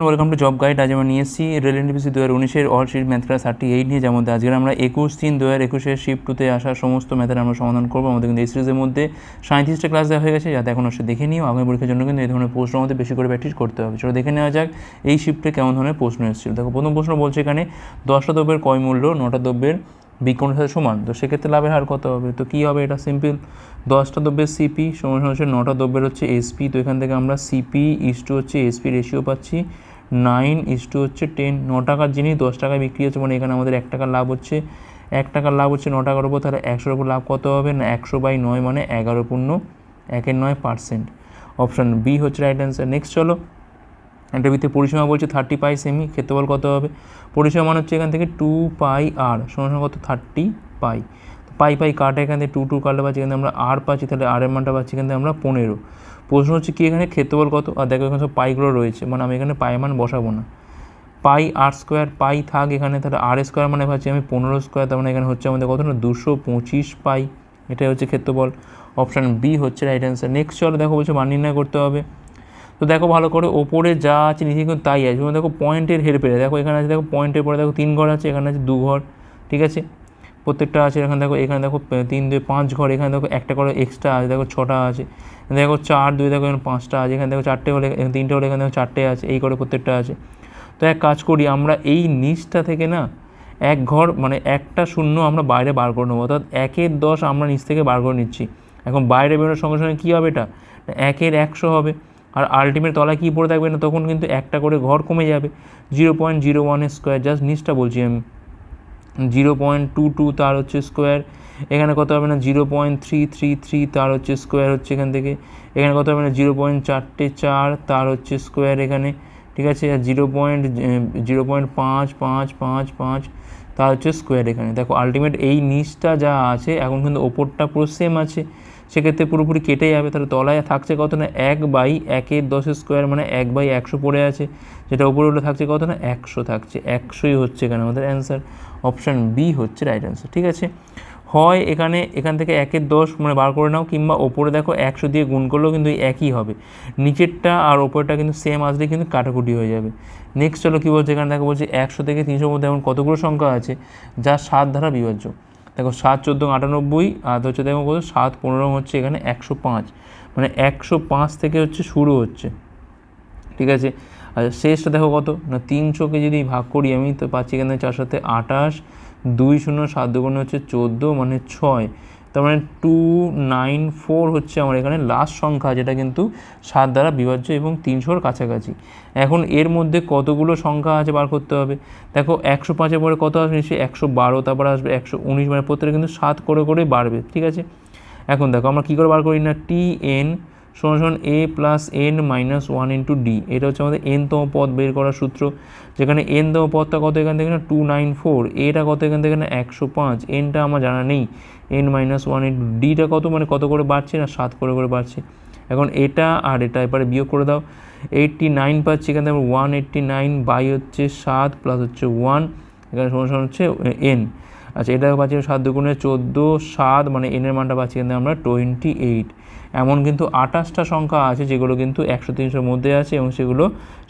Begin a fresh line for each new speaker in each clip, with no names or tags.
Welcome to job guide. আজ আমরা নিয়ে এসেছি রেল এনটিপিসি 2019-এর অল শিফট ম্যাথ ক্লাস 38 নিয়ে, যার মধ্যে আজকে আমরা 21/3/2021-এর শিফট 2-তে আসা সমস্ত ম্যাথের আমরা সমাধান করবো। আমাদের কিন্তু এই সিরিজের মধ্যে 37টা ক্লাস দেওয়া হয়ে গেছে, যাতে এখন অবশ্যই দেখে নিও। আগামী পরীক্ষার জন্য কিন্তু এই ধরনের প্রশ্নের মধ্যে বেশি করে প্র্যাকটিস করতে হবে। চলো দেখে নেওয়া যাক এই শিফটে কেমন ধরনের প্রশ্ন এসেছিল। দেখো, প্রথম প্রশ্ন বলছে এখানে 10টা দ্রব্যের ক্রয় মূল্য 9টা দ্রব্যের বিক্রয়ের সাথে সমান, তো সেক্ষেত্রে লাভের হার কত হবে? তো কী হবে? এটা সিম্পল, 10টা দ্রব্যের সিপি সমান হচ্ছে 9টা দ্রব্যের হচ্ছে এসপি। তো এখান থেকে আমরা সিপি ইস্টু হচ্ছে এসপি রেশিও পাচ্ছি 9 হচ্ছে 10। 9 টাকার জিনিস 10 টাকায় বিক্রি হচ্ছে, মানে এখানে আমাদের 1 টাকার লাভ হচ্ছে। 1 টাকার লাভ হচ্ছে 9 টাকার উপর, তাহলে 100-এর উপর লাভ কত হবে না 100/9 মানে 11/9%। অপশান বি হচ্ছে রাইট অ্যান্সার। নেক্সট চলো, এটার ভিতরে পরিসীমা বলছে 30 পাই সেমি, ক্ষেত্রফল কত হবে? পরিসীমা মানে হচ্ছে এখান থেকে 2πr সমান কত 30 পাই। পাই পাই কাটা, এখান থেকে 2 কাটলে পাচ্ছি, এখানে আমরা আর পাচ্ছি, তাহলে আর এর মানটা পাচ্ছি এখান থেকে আমরা 15। প্রশ্ন হচ্ছে কি এখানে ক্ষেত্রফল কত? আর দেখো এখানে সব পাইগুলো রয়েছে, মানে আমি এখানে পাই মান বসাবো না। পাই আর স্কোয়ার, পাই থাক এখানে, তাহলে আর স্কোয়ার মানে পাচ্ছি আমি 15 স্কোয়ার, তার মানে এখানে হচ্ছে আমাদের কত না 225 পাই। এটাই হচ্ছে ক্ষেত্রফল। অপশান বি হচ্ছে রাইট অ্যান্সার। নেক্সট চলো, দেখো বলছে মান নির্ণয় করতে হবে। তো দেখো ভালো করে, ওপরে যা আছে নিচে কিন্তু তাই আছে। দেখো পয়েন্টের হেরফেরে, দেখো এখানে আছে, দেখো পয়েন্টের পরে দেখো 3 ঘর আছে, এখানে আছে 2 ঘর, ঠিক আছে প্রত্যেকটা আছে। এখানে দেখো 3 2 5 ঘর, এখানে দেখো একটা করে এক্সট্রা আছে, দেখো 6টা আছে। দেখো 4 2 দেখো এখানে 5টা আছে, এখানে দেখো 4টে হলে 3টে হলে এখানে দেখো 4টে আছে, এই করে প্রত্যেকটা আছে। তো এক কাজ করি, আমরা এই নিচটা থেকে না এক ঘর মানে একটা শূন্য আমরা বাইরে বার করে নেবো, অর্থাৎ 1-এর 10 আমরা নিচ থেকে বার করে নিচ্ছি। এখন বাইরে বেরোনোর সঙ্গে সঙ্গে কী হবে? এটা 1-এর 100 হবে, আর আলটিমেট তলায় কী পড়ে থাকবে না, তখন কিন্তু একটা করে ঘর কমে যাবে। 0.01 স্কোয়ার, জাস্ট নিচটা বলছি আমি। 0.22 তার হচ্ছে স্কোয়ার, এখানে কত হবে না 0.333 তার হচ্ছে স্কোয়ার হচ্ছে এখান থেকে। এখানে কত হবে না 0.44 তার হচ্ছে স্কোয়ার এখানে, ঠিক আছে। আর 0.5555 তার হচ্ছে স্কোয়ার এখানে। দেখো আলটিমেট এই নিচটা যা আছে এখন কিন্তু ওপরটা পুরো সেম আছে, সেক্ষেত্রে পুরোপুরি কেটে যাবে। তাহলে তলায় থাকছে কত না 1/1-এর 10 স্কোয়ার, মানে 1/100 পড়ে আছে, যেটা উপরে উঠে থাকছে কত না 100 থাকছে। 100ই হচ্ছে এখানে আমাদের অ্যান্সার। অপশান বি হচ্ছে রাইট অ্যান্সার, ঠিক আছে। হয় এখান থেকে 1-এর 10 মানে বার করে নাও, কিংবা ওপরে দেখো 100 দিয়ে গুণ করলেও কিন্তু একই হবে। নিচেরটা আর ওপরটা কিন্তু সেম আসলে কিন্তু কাটাকুটি হয়ে যাবে। নেক্সট চলো কী বলছে এখানে, দেখো বলছে 100 থেকে 300 মধ্যে এমন কতগুলো সংখ্যা আছে যা 7 দ্বারা বিভাজ্য। দেখো 7 14 98, আর হচ্ছে দেখো কত 7 15 হচ্ছে এখানে 105, মানে 105 থেকে হচ্ছে শুরু হচ্ছে, ঠিক আছে। আর শেষটা দেখো কত না 300কে যদি ভাগ করি আমি, তো পাচ্ছি এখানে 4 সাথে 28, 2 0 7 দুগুণে হচ্ছে 14, মানে 6, তার মানে 294 হচ্ছে আমার এখানে লাস্ট সংখ্যা, যেটা কিন্তু 7 দ্বারা বিভাজ্য এবং 300-র কাছাকাছি। এখন এর মধ্যে কতগুলো সংখ্যা আছে বার করতে হবে। দেখো 105-এর পরে কত আসবে? নিশ্চয়ই 112, তারপরে আসবে 119, মানে প্রত্যেকটা কিন্তু 7 করে করে বাড়বে, ঠিক আছে। এখন দেখো আমরা কী করে বার করি না, TN সমান a plus n minus 1 into D, এটা হচ্ছে আমাদের nতম পদ বের করার সূত্র। যেখানে nতম পদটা কত এখান থেকে না 294, এটা কত এখান থেকে না 105, nটা আমার জানা নেই, n মাইনাস 1 ইন্টু ডিটা কত, মানে কত করে বাড়ছে না 7 করে করে বাড়ছে। এখন এটা আর এটা এবারে বিয়োগ করে দাও, 89 পাচ্ছি, এখান থেকে 189 বাই হচ্ছে 7 প্লাস হচ্ছে 1, এখানে সমান হচ্ছে n। আচ্ছা, এটা পাচ্ছি 7 দুগুণে 14, 7 মানে এনের মানটা পাচ্ছি এখানে আমরা 28। এমন কিন্তু 28টা সংখ্যা আছে যেগুলো কিন্তু 100-300-র মধ্যে আছে এবং সেগুলো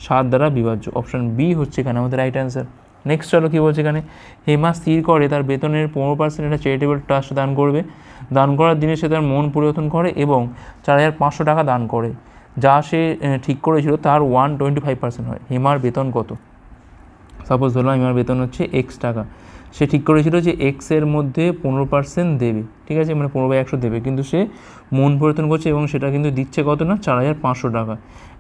7 দ্বারা বিভাজ্য। অপশান বি হচ্ছে এখানে আমাদের রাইট অ্যান্সার। নেক্সট চলো কী বলছে এখানে, হেমা স্থির করে তার বেতনের 15% একটা চ্যারিটেবল ট্রাস্ট দান করবে। দান করার দিনে সে তার মন পরিবর্তন করে এবং 4500 টাকা দান করে, যা সে ঠিক করেছিল তার 125% হয়। হেমার বেতন কত? সাপোজ ধরলাম হেমার বেতন হচ্ছে এক্স টাকা, সে ঠিক করেছিল যে এক্সের মধ্যে 15% দেবে, ঠিক আছে, মানে 15/100 দেবে, কিন্তু সে মন পরিবর্তন করছে এবং সেটা কিন্তু দিচ্ছে কত না 4500 টাকা।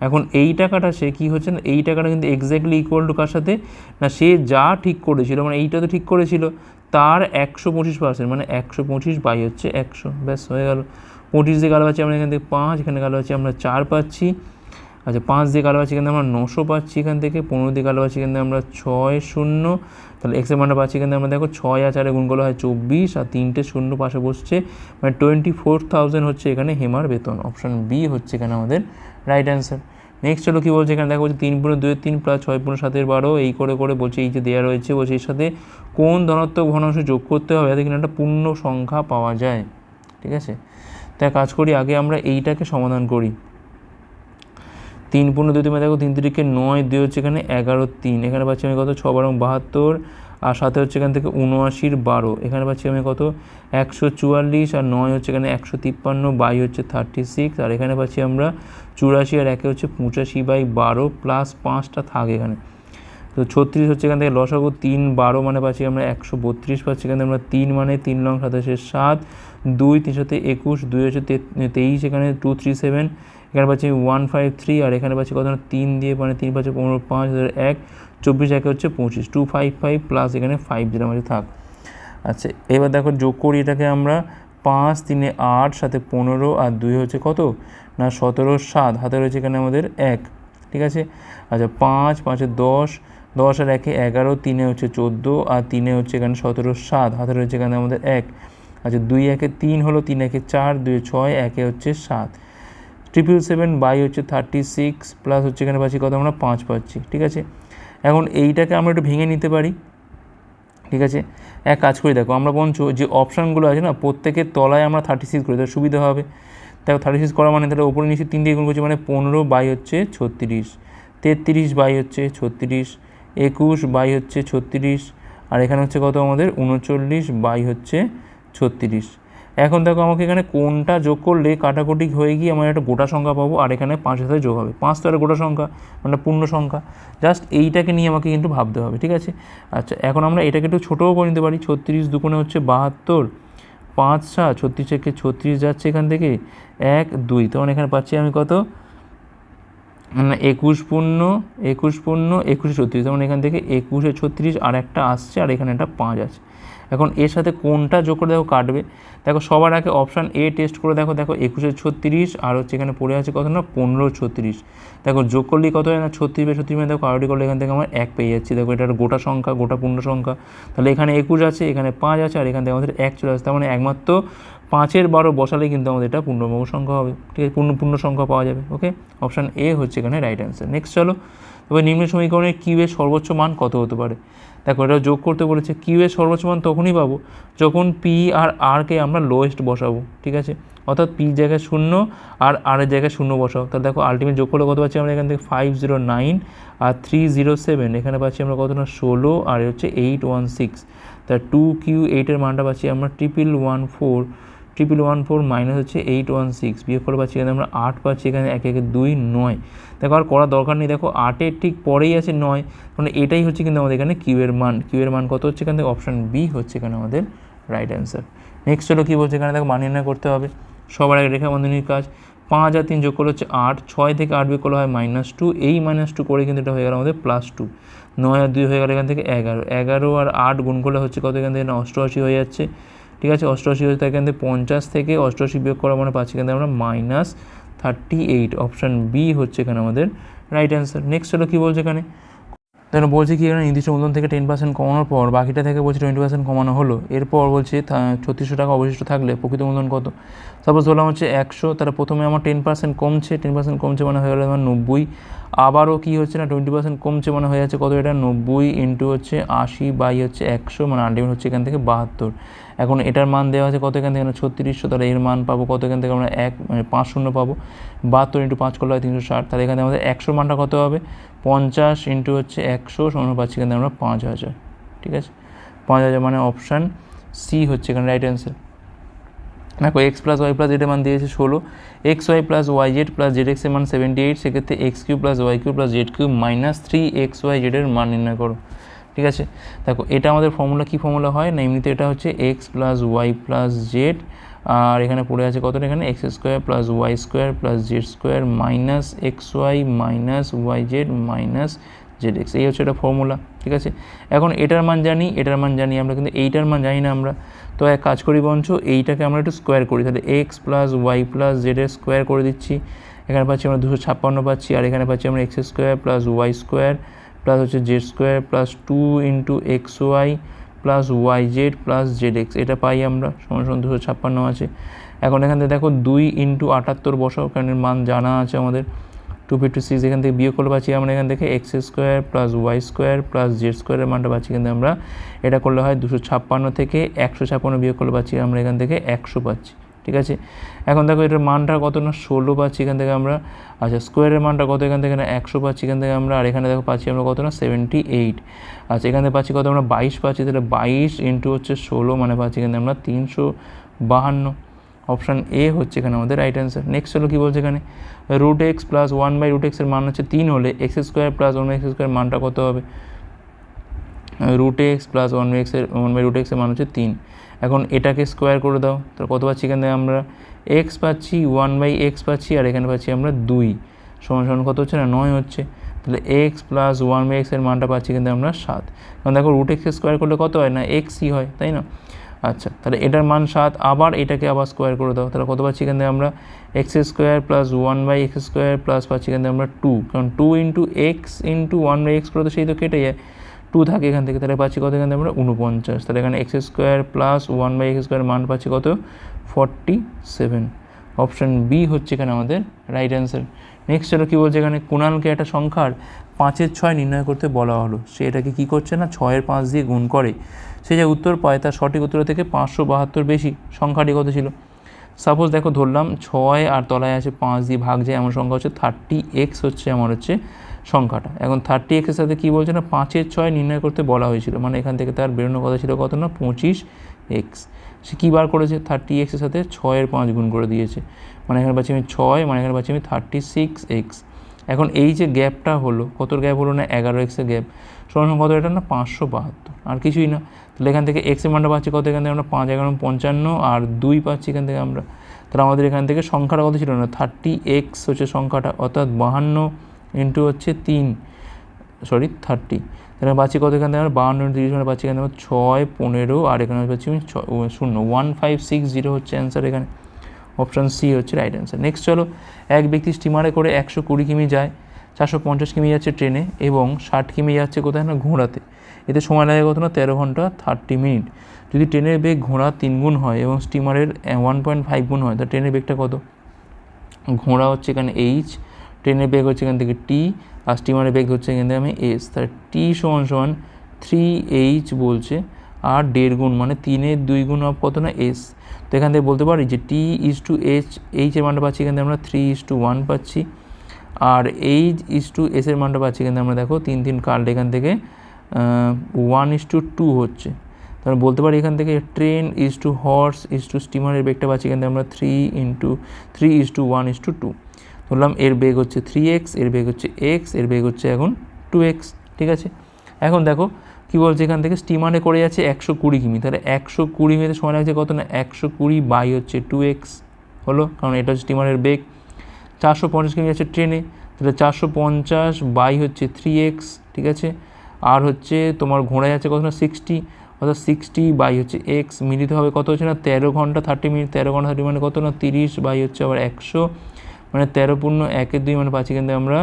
এখন এই টাকাটা সে কী হচ্ছে না, এই টাকাটা কিন্তু এক্স্যাক্টলি ইকুয়াল টু কার সাথে না, সে যা ঠিক করেছিল, মানে এইটা তো ঠিক করেছিল তার 125%, মানে 125 বাই হচ্ছে 100, ব্যাস হয়ে গেল। 25 দিয়ে গেল পাচ্ছি আমরা এখান থেকে 5, এখানে গেল পাচ্ছি আমরা 4 পাচ্ছি। আচ্ছা, 5 দিয়ে কালো পাচ্ছি, এখান থেকে আমরা 900 পাচ্ছি, এখান থেকে 15 দিয়ে কালো পাচ্ছি, এখান থেকে আমরা 6 0, তাহলে এক্সের মানটা পাচ্ছি এখান থেকে আমরা দেখো 6 আর 4 গুণ করলে হয় 24, আর 3টে শূন্য পাশে বসছে, মানে 24,000 হচ্ছে এখানে হেমার বেতন। অপশান বি হচ্ছে এখানে আমাদের রাইট অ্যান্সার। নেক্সট হলো কী বলছে এখানে, দেখো বলছে 3 × 2 = 3 প্লাস 6 × 7 = 12, এই করে করে বলছে এই যে দেওয়া রয়েছে, বলছে এর সাথে কোন ধনাত্মক ভগ্নাংশ যোগ করতে হবে যাতে কিনা একটা পূর্ণ সংখ্যা পাওয়া যায়, ঠিক আছে। তাই কাজ করি, আগে আমরা এইটাকে সমাধান করি। 3×2 দেখো 3 3 9, 2 হচ্ছে এখানে 11 3, এখানে পাচ্ছি আমি কত 6 12 72, আর সাথে হচ্ছে এখান থেকে 79 12, এখানে পাচ্ছি আমি কত 144, আর 9 হচ্ছে এখানে 153, 22 হচ্ছে 36, আর এখানে পাচ্ছি আমরা 84, আর 1 হচ্ছে 85/12 প্লাস 5টা থাক এখানে। তো 36 হচ্ছে এখান থেকে লসাগু 3 12 মানে পাচ্ছি আমরা 132 পাচ্ছি এখানে আমরা 3 মানে 3 লং 27 7, 2 3 সাথে 21, 2 হচ্ছে 23, এখানে 237, এখানে পাচ্ছি 153, আর এখানে পাচ্ছি কত না 3 দিয়ে মানে 3 পাচ্ছি 15 5 1 24, 1 হচ্ছে 25, 255 প্লাস এখানে 5 যেটা আমাদের থাক। আচ্ছা এবার দেখো যোগ করি এটাকে আমরা, 5 3 8 সাথে 15, আর 2 হচ্ছে কত না 17 7, হাতে রয়েছে এখানে আমাদের 1, ঠিক আছে। আচ্ছা 5 5 10, 10 আর 1 11, 3 হচ্ছে 14, আর 3 হচ্ছে এখানে 17 7, হাতে রয়েছে এখানে আমাদের 1। আচ্ছা 2 1 3 হলো, 3 1 4, 2 6, 1 হচ্ছে 7, 777 বাই হচ্ছে 36 প্লাস হচ্ছে এখানে পাচ্ছি কত আমরা 5 পাচ্ছি, ঠিক আছে। এখন এইটাকে আমরা একটু ভেঙে নিতে পারি, ঠিক আছে। এক কাজ করি, দেখো আমরা বঞ্চ যে অপশানগুলো আছে না প্রত্যেকের তলায় আমরা 36 করি, তাহলে সুবিধা হবে। দেখো 36 করা মানে তাহলে ওপরে নিচে 3 দিয়ে গুণ করছি মানে 15 বাই হচ্ছে 36, 33 বাই হচ্ছে 36, 21 বাই হচ্ছে 36, আর এখানে হচ্ছে কত আমাদের 39 বাই হচ্ছে 36। এখন দেখো আমাকে এখানে কোনটা যোগ করলে কাটাকুটি হয়ে গিয়ে আমার একটা গোটা সংখ্যা পাবো, আর এখানে 5 সাথে যোগ হবে, 5 তো একটা গোটা সংখ্যা মানে পূর্ণ সংখ্যা, জাস্ট এইটাকে নিয়ে আমাকে কিন্তু ভাবতে হবে, ঠিক আছে। আচ্ছা এখন আমরা এটাকে একটু ছোটোও করে নিতে পারি, 36 দুগুণে হচ্ছে 72, 5 7, 36 থেকে 36 যাচ্ছে এখান থেকে 1 2, তখন এখানে পাচ্ছি আমি কত 21 পূর্ণ 21 36, তখন এখান থেকে 21 36 আর একটা আসছে, আর এখানে একটা 5 আছে। এখন এর সাথে কোনটা যোগ করে দেখো কাটবে, দেখো সবার আগে অপশান এ টেস্ট করে দেখো, দেখো 21 36, আর হচ্ছে এখানে পড়ে আছে কত না 15 36, দেখো যোগ করলেই কত হয় না 36/36, মানে দেখো কারোটি করলে এখান থেকে আমরা 1 পেয়ে যাচ্ছি। দেখো এটা একটা গোটা সংখ্যা, গোটা পূর্ণ সংখ্যা, তাহলে এখানে 21 আছে, এখানে 5 আছে, আর এখান থেকে আমাদের 1 চলে আসছে, তার মানে একমাত্র 5-এর 12 বসালেই কিন্তু আমাদের এটা পূর্ণবঙ্গ সংখ্যা হবে, ঠিক আছে, পূর্ণ সংখ্যা পাওয়া যাবে। ওকে, অপশান এ হচ্ছে এখানে রাইট অ্যান্সার। নেক্সট চলো, তবে নিম্ন সমীকরণে কিউ এর সর্বোচ্চ মান কত হতে পারে। দেখো এটা যোগ করতে বলেছে, কিউ এর সর্বোচ্চ মান তখনই পাবো যখন পি আর আরকে আমরা লোয়েস্ট বসাবো, ঠিক আছে, অর্থাৎ পি জায়গায় 0 আর আর এর জায়গায় 0 বসাবো। তাহলে দেখো আলটিমেট যোগ করলে কত পাচ্ছি আমরা এখান থেকে 509 আর 307, এখানে পাচ্ছি আমরা কত না 16, আর হচ্ছে 816, তা 2Q8 এর মানটা পাচ্ছি আমরা 1114 মাইনাস হচ্ছে 816, বিয়োগ করে পাচ্ছি এখানে আমরা 8 পাচ্ছি, এখানে 1 1 2 9। দেখো আর করার দরকার নেই, দেখো 8-এর ঠিক পরেই আছে 9, মানে এটাই হচ্ছে কিন্তু আমাদের এখানে কিউ এর মান কত হচ্ছে এখান থেকে অপশান বি হচ্ছে এখানে আমাদের রাইট অ্যান্সার। নেক্সট হলো কী বলছে এখানে, দেখো মান নির্ণয় করতে হবে। সবার আগে রেখা বন্ধনীর কাজ, 5 আর 3 যোগ করলে হচ্ছে 8, 6 থেকে 8 বিয়োগ করলে হয় -2, এই -2 করে কিন্তু এটা হয়ে গেল আমাদের +2, 9 আর 2 হয়ে গেল এখান থেকে 11, 11 আর 8 গুণ করলে হচ্ছে কত এখান থেকে 88 হয়ে যাচ্ছে, ঠিক আছে, 88 হচ্ছে এখান থেকে 50 থেকে 88 বিয়োগ করা মানে পাচ্ছি এখান থেকে আমরা -38, অপশান বি হচ্ছে এখানে আমাদের রাইট অ্যান্সার। নেক্সট হলো কী বলছে এখানে, দেখো বলছে কি এখানে নির্দিষ্ট মূলধন থেকে 10% কমানোর পর বাকিটা থেকে বলছে 20% কমানো হলো, এরপর বলছে 3600 টাকা অবশিষ্ট থাকলে প্রকৃত মূলধন কত। সাপোজ ধরলাম হচ্ছে 100, তাহলে প্রথমে আমার 10% কমছে, 10% কমছে মানে হয়ে গেলো আমার 90, আবারও কী হচ্ছে না 20% কমছে মানে হয়ে যাচ্ছে কত, এটা 90 ইন্টু হচ্ছে 80 বাই হচ্ছে 100, মানে আলটিমেট হচ্ছে এখান থেকে 72। এখন এটার মান দেওয়া আছে কত এখান থেকে 3600, তাহলে এর মান পাবো কত এখান থেকে আমরা 1 মানে 5 শূন্য পাবো, 72 ইন্টু 5 করলে হয় 360, তাহলে এখানে আমাদের 100 মানটা কত হবে 50 ইন্টু হচ্ছে 100 সমান পাচ্ছি এখানে আমরা 5000, ঠিক আছে, 5000 মানে অপশান সি হচ্ছে এখানে রাইট অ্যান্সার। দেখো এক্স প্লাস ওয়াই প্লাস জেডের মান দিয়েছে 16, X Y plus Y Z plus Z এক্সের মান 78, সেক্ষেত্রে X cube plus Y cube plus Z cube minus 3xy জেডের মান নির্ণয় করো, ঠিক আছে। দেখো এটা আমাদের ফর্মুলা কী ফর্মুলা হয় না, এমনিতে এটা হচ্ছে x plus Y plus z, আর এখানে পড়ে আছে কতটা এখানে x square plus Y square plus z square minus x y minus y z minus z x, এই হচ্ছে এটা ফর্মুলা, ঠিক আছে। এখন এটার মান জানি, এটার মান জানি আমরা, কিন্তু এইটার মান জানি না আমরা, তো এক কাজ করি বঞ্চ এইটাকে আমরা একটু স্কোয়ার করি, তাহলে এক্স প্লাস ওয়াই প্লাস জেডের স্কোয়ার করে দিচ্ছি, এখানে পাচ্ছি আমরা 256 পাচ্ছি, আর এখানে পাচ্ছি আমরা x square plus Y square plus হচ্ছে z square plus 2 into x Y plus Y Z plus z x, এটা পাই আমরা সমান 256 আছে। এখন এখান থেকে দেখো 2 ইন্টু 78 বসাও, কারণ এর মান জানা আছে আমাদের 256, এখান থেকে বিয়োগ করলে পাচ্ছি আমরা এখান থেকে X square plus Y square plus Z স্কোয়ারের মানটা পাচ্ছি, কিন্তু আমরা এটা করলে হয় 256 থেকে 156 বিয়োগ করলে পাচ্ছি আমরা এখান থেকে 100 পাচ্ছি, ঠিক ঠিক আছে। এখন দেখো এটার মানটা কত না 16 পাচ্ছি এখান থেকে আমরা। আচ্ছা স্কোয়ারের মানটা কত এখান থেকে না 100 পাচ্ছি এখান থেকে আমরা। আর এখানে দেখো পাচ্ছি আমরা কত না 78। আচ্ছা এখান থেকে পাচ্ছি কত আমরা 22 পাচ্ছি, তাহলে 22 ইন্টু হচ্ছে 16 মানে পাচ্ছি এখানে আমরা 352। অপশান এ হচ্ছে এখানে আমাদের রাইট অ্যান্সার। নেক্সট হলো কী বলছে এখানে, রুট এক্স প্লাস 1/√x এর মান হচ্ছে 3 হলে এক্স স্কোয়ার প্লাস 1/x² মানটা কত হবে। রুট এক্স প্লাস 1/√x এর মান হচ্ছে 3। এখন এটাকে স্কোয়ার করে দাও, তাহলে কত পাচ্ছি এখানে আমরা এক্স পাচ্ছি, 1/x পাচ্ছি, আর এখানে পাচ্ছি আমরা 2 সমান কত হচ্ছে না 9 হচ্ছে। তাহলে এক্স প্লাস 1/x এর মানটা পাচ্ছি কিন্তু আমরা 7। কারণ দেখো রুট এক্স স্কোয়ার করলে কত হয় না এক্সই হয়, তাই না। আচ্ছা তাহলে এটার মান 7, আবার এটাকে আবার স্কোয়ার করে দাও, তাহলে কত পাচ্ছি এখান থেকে আমরা x square plus 1/x² plus পাচ্ছি এখান থেকে আমরা 2, কারণ 2 ইন্টু এক্স ইন্টু 1/x করে তো সেই তো কেটে যায়, 2 থাকে এখান থেকে, তাহলে পাচ্ছি কত এখান থেকে আমরা 49। তাহলে এখানে এক্স স্কোয়ার প্লাস 1/x² মান পাচ্ছি কত 47। অপশান বি হচ্ছে এখানে আমাদের রাইট অ্যান্সার। নেক্সট হলো কী বলছে এখানে, কুণালকে একটা সংখ্যার 5-এর 6 নির্ণয় করতে বলা হলো। সে এটাকে কী করছে না 6-এর 5 দিয়ে গুণ করে সে যা উত্তর পায় তার সঠিক উত্তর থেকে 572 বেশি। সংখ্যাটি কত ছিল। সাপোজ দেখো ধরলাম 6 আর তলায় আছে 5 দিয়ে ভাগ যায় এমন সংখ্যা হচ্ছে 30x হচ্ছে আমার হচ্ছে সংখ্যাটা। এখন 30x এর সাথে কী বলছে না 5-এর 6 নির্ণয় করতে বলা হয়েছিল, মানে এখান থেকে তার বেরোনোর কথা ছিল কত না 25x। সে কী বার করেছে 30x এর সাথে 6-এর 5 গুণ করে দিয়েছে, মানে এখানে পাচ্ছি আমি 6, মানে এখানে পাচ্ছি আমি 36x। এখন এই যে গ্যাপটা হলো কতর গ্যাপ হলো না 11x এর গ্যাপ, সমান কত এটা না 572, আর কিছুই না। তাহলে এখান থেকে এক্স এর মানটা পাচ্ছি কত এখান থেকে আমরা 5×11 55 আর 2 পাচ্ছি এখান থেকে আমরা। তাহলে আমাদের এখান থেকে সংখ্যাটা কত ছিল না 30x হচ্ছে সংখ্যাটা, অর্থাৎ 52 ইন্টু হচ্ছে 30। তাহলে পাচ্ছি কত এখান থেকে আমরা 52 ইন্টু 30 মানে পাচ্ছি এখানে আমরা 6, 15 আর এখানে পাচ্ছি আমি 0, 1560 হচ্ছে অ্যান্সার এখানে। অপশান সি হচ্ছে রাইট অ্যান্সার। নেক্সট চলো, এক ব্যক্তি স্টিমারে করে 120 কিমি যায়, 450 কিমি যাচ্ছে ট্রেনে এবং 60 কিমি যাচ্ছে কোথায় না ঘোড়াতে। এতে সময় লাগে কত না 13 ঘন্টা 30 মিনিট। যদি ট্রেনের বেগ ঘোড়া 3 গুণ হয় এবং স্টিমারের 1.5 গুণ হয়, তাহলে ট্রেনের বেগটা কত। ঘোড়া হচ্ছে এখানে এইচ, ট্রেনের বেগ হচ্ছে এখান থেকে টি, আর স্টিমারের বেগ হচ্ছে এখান থেকে আমি এস। তাহলে টি সমান 3h বলছে, আর 1.5 গুণ মানে 3-এর 2 গুণ অফ কত না এস। তো এখান থেকে বলতে পারি যে T:8, এইচের মানটা পাচ্ছি এখান থেকে আমরা 3:1 পাচ্ছি, আর H:s এর মানটা পাচ্ছি এখান থেকে আমরা দেখো 3 কাটলে এখান থেকে 1:2 হচ্ছে। তাহলে বলতে পারি এখান থেকে ট্রেন হর্স স্টিমারের বেগটা পাচ্ছি এখান থেকে আমরা 3:1:2 ধরলাম। এর বেগ হচ্ছে 3x, এর বেগ হচ্ছে x, এর বেগ হচ্ছে এখন 2x, ঠিক আছে। এখন দেখো কী বলছে এখান থেকে স্টিমারে করে যাচ্ছে 120 কিমি, তাহলে 120 মিনিটে সময় লাগছে কত না 120 বাই হচ্ছে 2x হলো, কারণ এটা হচ্ছে স্টিমারের বেগ। 450 কিমি যাচ্ছে ট্রেনে, তাহলে 450 বাই হচ্ছে 3x, ঠিক আছে। আর হচ্ছে তোমার ঘোড়া যাচ্ছে কত না 60, অর্থাৎ 60 বাই হচ্ছে x, মিলিত হবে কত হচ্ছে না 13 ঘন্টা 30 মিনিট। 13 ঘন্টা 30 মানে কত না 30 বাই হচ্ছে আবার 100, মানে 13×1=2 মানে পাচ্ছি কিন্তু আমরা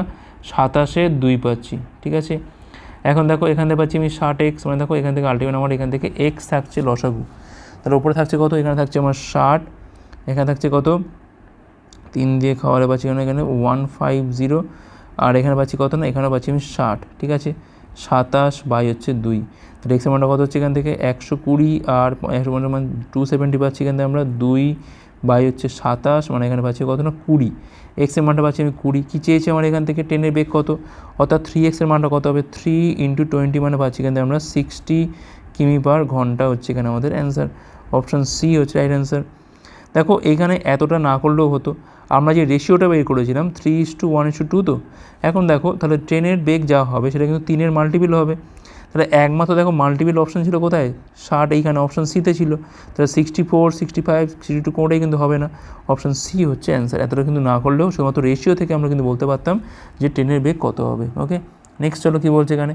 27/2 পাচ্ছি, ঠিক আছে। এখন দেখো এখান থেকে পাচ্ছি আমি 60x, মানে দেখো এখান থেকে আলটিমেট আমার এখান থেকে x থাকছে লসাগু, তাহলে উপরে থাকছে কত এখানে থাকছে আমার 60, এখানে থাকছে কত 3 দিয়ে খাওয়ালে পাচ্ছি এখানে 150, আর এখানে পাচ্ছি কত না এখানে পাচ্ছি আমি 60, ঠিক আছে। 27 বাই হচ্ছে 2, তাহলে এক্সের মানটা কত হচ্ছে এখান থেকে 120, আর 150 মানে 270 পাচ্ছি এখান থেকে আমরা 2 বাই হচ্ছে 27, মানে এখানে পাচ্ছি কত না 20। এক্সের মানটা পাচ্ছি আমি 20, কী চেয়েছি আমার এখান থেকে ট্রেনের বেগ কত, অর্থাৎ 3x এর মানটা কত হবে 3×20 মানে পাচ্ছি এখান থেকে আমরা 60 কিমি/ঘন্টা হচ্ছে এখানে আমাদের অ্যান্সার। অপশান সি হচ্ছে রাইট অ্যান্সার। দেখো এখানে এতটা না করলেও হতো, আমরা যে রেশিওটা বের করেছিলাম 3:1:2 তো। এখন দেখো তাহলে ট্রেনের বেগ যা হবে সেটা কিন্তু 3-এর মাল্টিপিল হবে, তাহলে একমাত্র দেখো মাল্টিপিল অপশান ছিল কোথায় 60, এইখানে অপশান সিতে ছিল, তাহলে 64, 65, 62 কোনোটাই কিন্তু হবে না। অপশান সি হচ্ছে অ্যান্সার। এতটা কিন্তু না করলেও শুধুমাত্র রেশিও থেকে আমরা কিন্তু বলতে পারতাম যে ট্রেনের বেগ কত হবে। ওকে, নেক্সট চলো কী বলছে এখানে,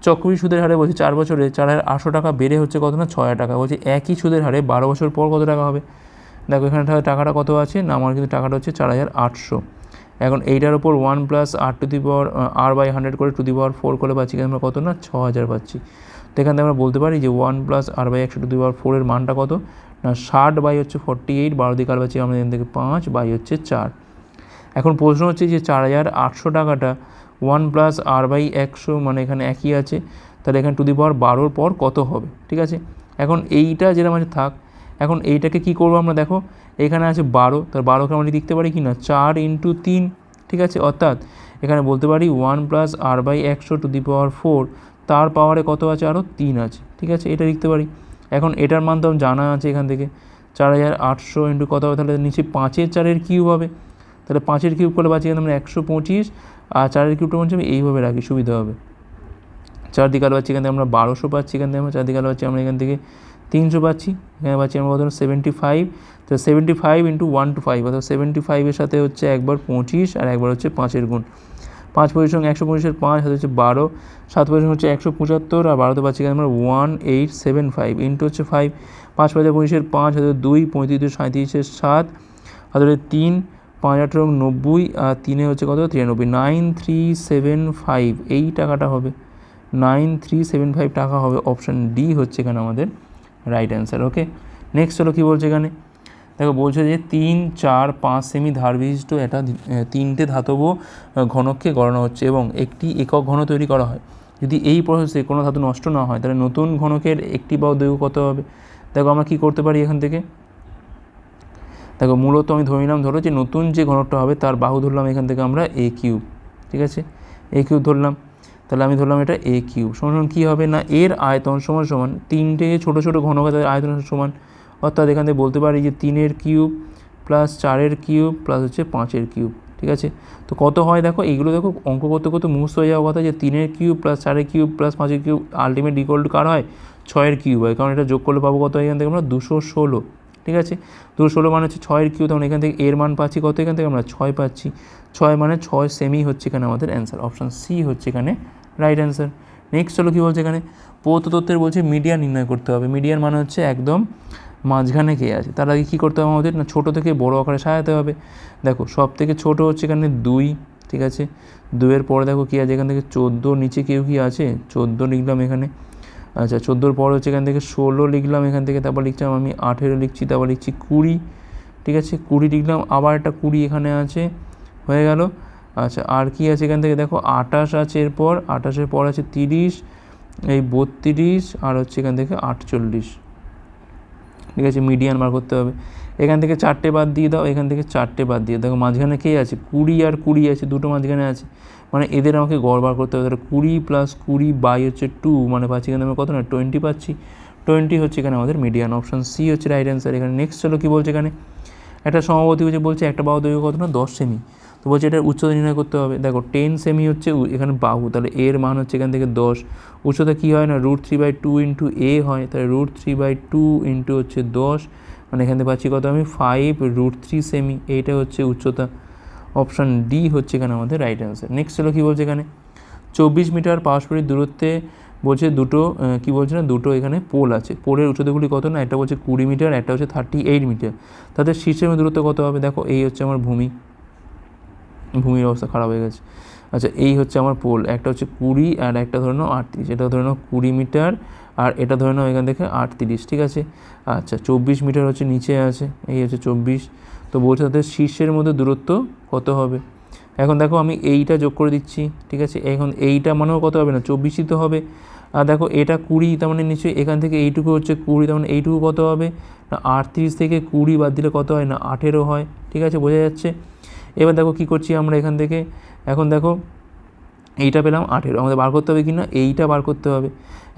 চক্রবৃদ্ধি সুদের হারে বলছে 4 বছরে 4,800 টাকা বেড়ে হচ্ছে কত না 6,000 টাকা। বলছে একই সুদের হারে 12 বছর পর কত টাকা হবে। দেখো এখানে টাকাটা কত আছে না, আমার কিন্তু টাকাটা হচ্ছে 4,800। এখন এইটার ওপর 1 + r/100 করে 4 করে পাচ্ছি আমরা কত না 6,000 পাচ্ছি। তো এখান থেকে আমরা বলতে পারি যে 1 + r/100 এর মানটা কত না 60 বাই হচ্ছে 48, 12 দিয়ে কার পাচ্ছি আমরা এখান থেকে 5 বাই হচ্ছে 4। এখন প্রশ্ন হচ্ছে যে 4,800 টাকাটা 1 + r/100 মানে এখানে একই আছে, তাহলে এখানে 12 পর কত হবে, ঠিক আছে। এখন এইটা যেটা মানে থাক, এখন এইটাকে কি করবো আমরা, দেখো এখানে আছে 12, তার 12কে আমরা লিখতে পারি কি না 4 × 3, ঠিক আছে, অর্থাৎ এখানে বলতে পারি 1 + r/100⁴, তার পাওয়ারে কত আছে, আরও 3 আছে, ঠিক আছে, এটা লিখতে পারি। এখন এটার মান তো জানা আছে এখান থেকে 4800 ইন্টু কত হবে, তাহলে নিচে 5-এর 4-এর কিউব হবে, তাহলে 5-এর কিউব করলে পাচ্ছি এখানে আমরা 125, আর 4-এর কিউবটা বলছি আমি এইভাবে রাখি, সুবিধা হবে। 4 দিকে আলো পাচ্ছি এখান থেকে আমরা 1200 পাচ্ছি, এখান থেকে আমরা 4 দিকে আলো পাচ্ছি আমরা এখান থেকে 300 পাচ্ছি, এখানে পাচ্ছি আমরা কত 75, তো 75 × 1 to 5, অর্থাৎ 75-এর সাথে হচ্ছে একবার 25 আর একবার হচ্ছে 5-এর গুণ, 5 পঁচিশ সঙ্গে 125-এর 5 হাতে হচ্ছে 12, 7 পঁচিশ হচ্ছে 175, আর 12তে পাচ্ছি এখানে আমরা 1875 ইন্টু হচ্ছে 5, 5 × 25-এর 5 হাতে 2, 35 × 37-এর 7 হাতে 3, 5 × 8 = 90, আর 3-এ হচ্ছে কত 93, 9375 এই টাকাটা হবে, 9375 টাকা হবে। অপশান ডি হচ্ছে এখানে আমাদের রাইট অ্যান্সার। ওকে, নেক্সট হলো কী বলছে এখানে, দেখো বলছে যে 3, 4, 5 সেমি ধার বিশিষ্ট এটা 3টে ধাতব ঘনককে গণনা হচ্ছে এবং একটি একক ঘন তৈরি করা হয়। যদি এই প্রসেসে কোনো ধাতু নষ্ট না হয় তাহলে নতুন ঘনকের একটি বাহু দৈর্ঘ্য কত হবে। দেখো আমরা কী করতে পারি এখান থেকে, দেখো মূলত আমি ধরে নিলাম, ধরো যে নতুন যে ঘনকটা হবে তার বাহু ধরলাম এখান থেকে আমরা a3, ঠিক আছে, a3 ধরলাম, তাহলে আমি ধরলাম এটা a3 সমান কী হবে না এর আয়তন সমান সমান 3টে ছোটো ছোটো ঘনক তাদের আয়তন সমান, অর্থাৎ এখান থেকে বলতে পারি যে 3-এর কিউব প্লাস 4-এর কিউব প্লাস হচ্ছে 5-এর কিউব, ঠিক আছে। তো কত হয় দেখো, এইগুলো দেখো অঙ্ক করতে করতে মুখস্থ হয়ে যাওয়ার কথা যে 3-এর কিউব প্লাস 4-এর কিউব প্লাস 5-এর কিউব আলটিমেট ইকুয়াল টু কার হয় 6-এর কিউব হয়, কারণ এটা যোগ করলে পাবো কত এখান থেকে আমরা 216, ঠিক আছে। 216 মানে হচ্ছে 6-এর কিউব, তখন এখান থেকে এর মান পাচ্ছি কত, এখান থেকে আমরা 6 পাচ্ছি, 6 মানে 6 সেমি হচ্ছে এখানে আমাদের অ্যান্সার। অপশান সি হচ্ছে এখানে রাইট অ্যান্সার। নেক্সট হলো কী বলছে এখানে, প্রদত্ত তথ্যের বলছে মিডিয়ান নির্ণয় করতে হবে। মিডিয়ান মানে হচ্ছে একদম মাঝখানে কে আছে, তার আগে কী করতে হবে আমাদের না ছোটো থেকে বড়ো আকারে সাজাতে হবে। দেখো সব থেকে ছোটো হচ্ছে এখানে 2, ঠিক আছে, 2-এর পরে দেখো কী আছে এখান থেকে 14, নিচে কেউ কি আছে 14 লিখলাম এখানে, আচ্ছা 14-র পর হচ্ছে এখান থেকে 16 লিখলাম এখান থেকে, তারপর লিখছিলাম আমি 18 লিখছি, তারপর লিখছি 20, ঠিক আছে, 20 লিখলাম, আবার একটা 20 এখানে আছে, হয়ে গেল। আচ্ছা আর কি আছে এখান থেকে দেখো 28 আছে, এরপর 28-এর পর আছে 30, এই 32 আর হচ্ছে এখান থেকে 48, ঠিক আছে, মিডিয়ান বার করতে হবে। এখান থেকে 4টে বাদ দিয়ে দাও, এখান থেকে 4টে বাদ দিয়ে দেখো মাঝখানে কে আছে 20 আর 20 আছে, দুটো মাঝখানে আছে, মানে এদের আমাকে গড় বার করতে হবে। তাহলে 20 + 20 বাই হচ্ছে 2, মানে পাচ্ছি এখানে আমরা কত না 20 পাচ্ছি, 20 হচ্ছে এখানে আমাদের মিডিয়ান। অপশান সি হচ্ছে রাইট অ্যান্সার। এখানে নেক্সট হলো কী বলছে এখানে, একটা সমবাহু বলছে একটা বাহু দৈর্ঘ্য কত না 10 সেমি, তো বলছে এটার উচ্চতা নির্ণয় করতে হবে। দেখো 10 সেমি হচ্ছে এখানে বাহু, তাহলে এর মান হচ্ছে এখান থেকে 10, উচ্চতা কী হয় না √3/2 ইন্টু এ হয়, তাহলে √3/2 ইন্টু হচ্ছে 10, মানে এখান থেকে পাচ্ছি কত আমি 5√3 সেমি, এইটা হচ্ছে উচ্চতা। অপশান ডি হচ্ছে এখানে আমাদের রাইট অ্যান্সার। নেক্সট হলো কী বলছে এখানে, 24 মিটার পারস্পরিক দূরত্বে বলছে দুটো কী বলছে না দুটো এখানে পোল আছে, পোলের উচ্চতাগুলি কত না, একটা বলছে 20 মিটার, একটা হচ্ছে 38 মিটার, তাদের শীর্ষের দূরত্ব কত হবে। দেখো এই হচ্ছে আমার ভূমির অবস্থা খারাপ হয়ে গেছে। আচ্ছা এই হচ্ছে আমার পোল, একটা হচ্ছে 20 আর একটা ধরে নাও 38, এটা ধরে নাও 20 মিটার আর এটা ধরে নাও এখান থেকে 38, ঠিক আছে। আচ্ছা 24 মিটার হচ্ছে নিচে আছে, এই হচ্ছে 24, তো বলছে তাদের শীর্ষের মধ্যে দূরত্ব কত হবে। এখন দেখো আমি এইটা যোগ করে দিচ্ছি, ঠিক আছে, এখন এইটা মানেও কত হবে না 24ই তো হবে, আর দেখো এটা 20, তার মানে নিশ্চয়ই এখান থেকে এইটুকু হচ্ছে 20, তার মানে এইটুকু কত হবে না 38 থেকে 20 বাদ দিলে কত হয় না 18 হয়, ঠিক আছে, বোঝা যাচ্ছে। এবার দেখো কী করছি আমরা এখান থেকে, এখন দেখো এইটা পেলাম 18, আমাদের বার করতে হবে কি না এইটা বার করতে হবে।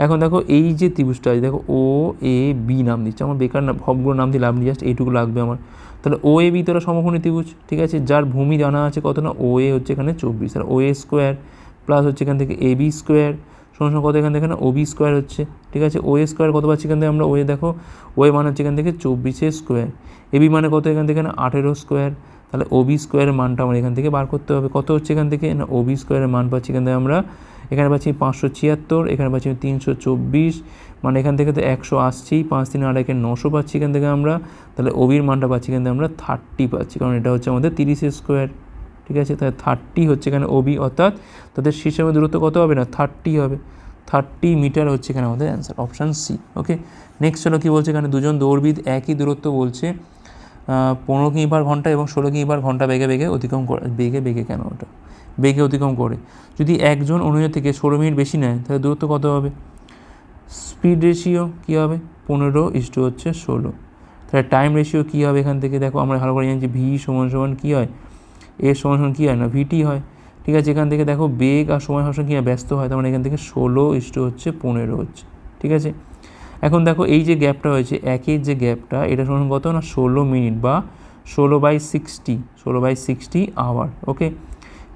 এখন দেখো এই যে ত্রিভুজটা আছে দেখো OAB নাম দিচ্ছে, আমার বেকার না সবগুলো নাম দিয়ে লাভ নেই, জাস্ট এইটুকু লাগবে আমার। তাহলে OAB তোরা সমকোণী ত্রিভুজ, ঠিক আছে, যার ভূমি জানা আছে কত না OA হচ্ছে এখানে 24, তাহলে OA স্কোয়ার প্লাস হচ্ছে এখান থেকে AB স্কোয়ার সমান কত এখান থেকে না OB স্কোয়ার হচ্ছে, ঠিক আছে। OA স্কোয়ার কত পাচ্ছি এখান থেকে আমরা, OA দেখো OA মানে হচ্ছে এখান থেকে 24 স্কোয়ার, AB মানে কত এখান থেকে না 18 স্কোয়ার, তাহলে OB স্কোয়ারের মানটা আমরা এখান থেকে বার করতে হবে। কত হচ্ছে এখান থেকে না OB স্কোয়ারের মান পাচ্ছি এখান থেকে আমরা, এখানে পাচ্ছি 576, এখানে পাচ্ছি 324, মানে এখান থেকে তো 100 আসছেই, 5 3 আর 1 900 পাচ্ছি এখান থেকে আমরা, তাহলে OBর মানটা পাচ্ছি এখান থেকে আমরা 30 পাচ্ছি, কারণ এটা হচ্ছে আমাদের 30 স্কোয়ার, ঠিক আছে। তাহলে 30 হচ্ছে এখানে OB, অর্থাৎ তাদের শীর্ষের মধ্যে দূরত্ব কত হবে না 30 হবে, 30 মিটার হচ্ছে এখানে আমাদের answer. Option C. Okay, next হলো কী বলছে এখানে, দুজন দৌড়বিদ একই দূরত্ব বলছে 15 কিমি/ঘন্টা এবং 16 কিমি/ঘন্টা বেগে অতিক্রম করে, বেগে কেন ওটা বেগে অতিক্রম করে, যদি একজন অন্যজন থেকে 16 মিনিট বেশি নেয় তাহলে দূরত্ব কত হবে। স্পিড রেশিও কী হবে 15 ইস্টু হচ্ছে 16, তাহলে টাইম রেশিও কী হবে এখান থেকে দেখো আমরা ভালো করে জানি যে ভি সমান সমান কী হয়, এর সমান সমান কী হয় না ভিটি হয়। ঠিক আছে, এখান থেকে দেখো বেগ আর সময় সবসময় কী হয় ব্যস্ত হয়, তার মানে এখান থেকে 16:15 হচ্ছে। ঠিক আছে, এখন দেখো এই যে গ্যাপটা হয়েছে একের যে গ্যাপটা এটা সমান কত না 16 মিনিট বা 16/60 আওয়ার। ওকে,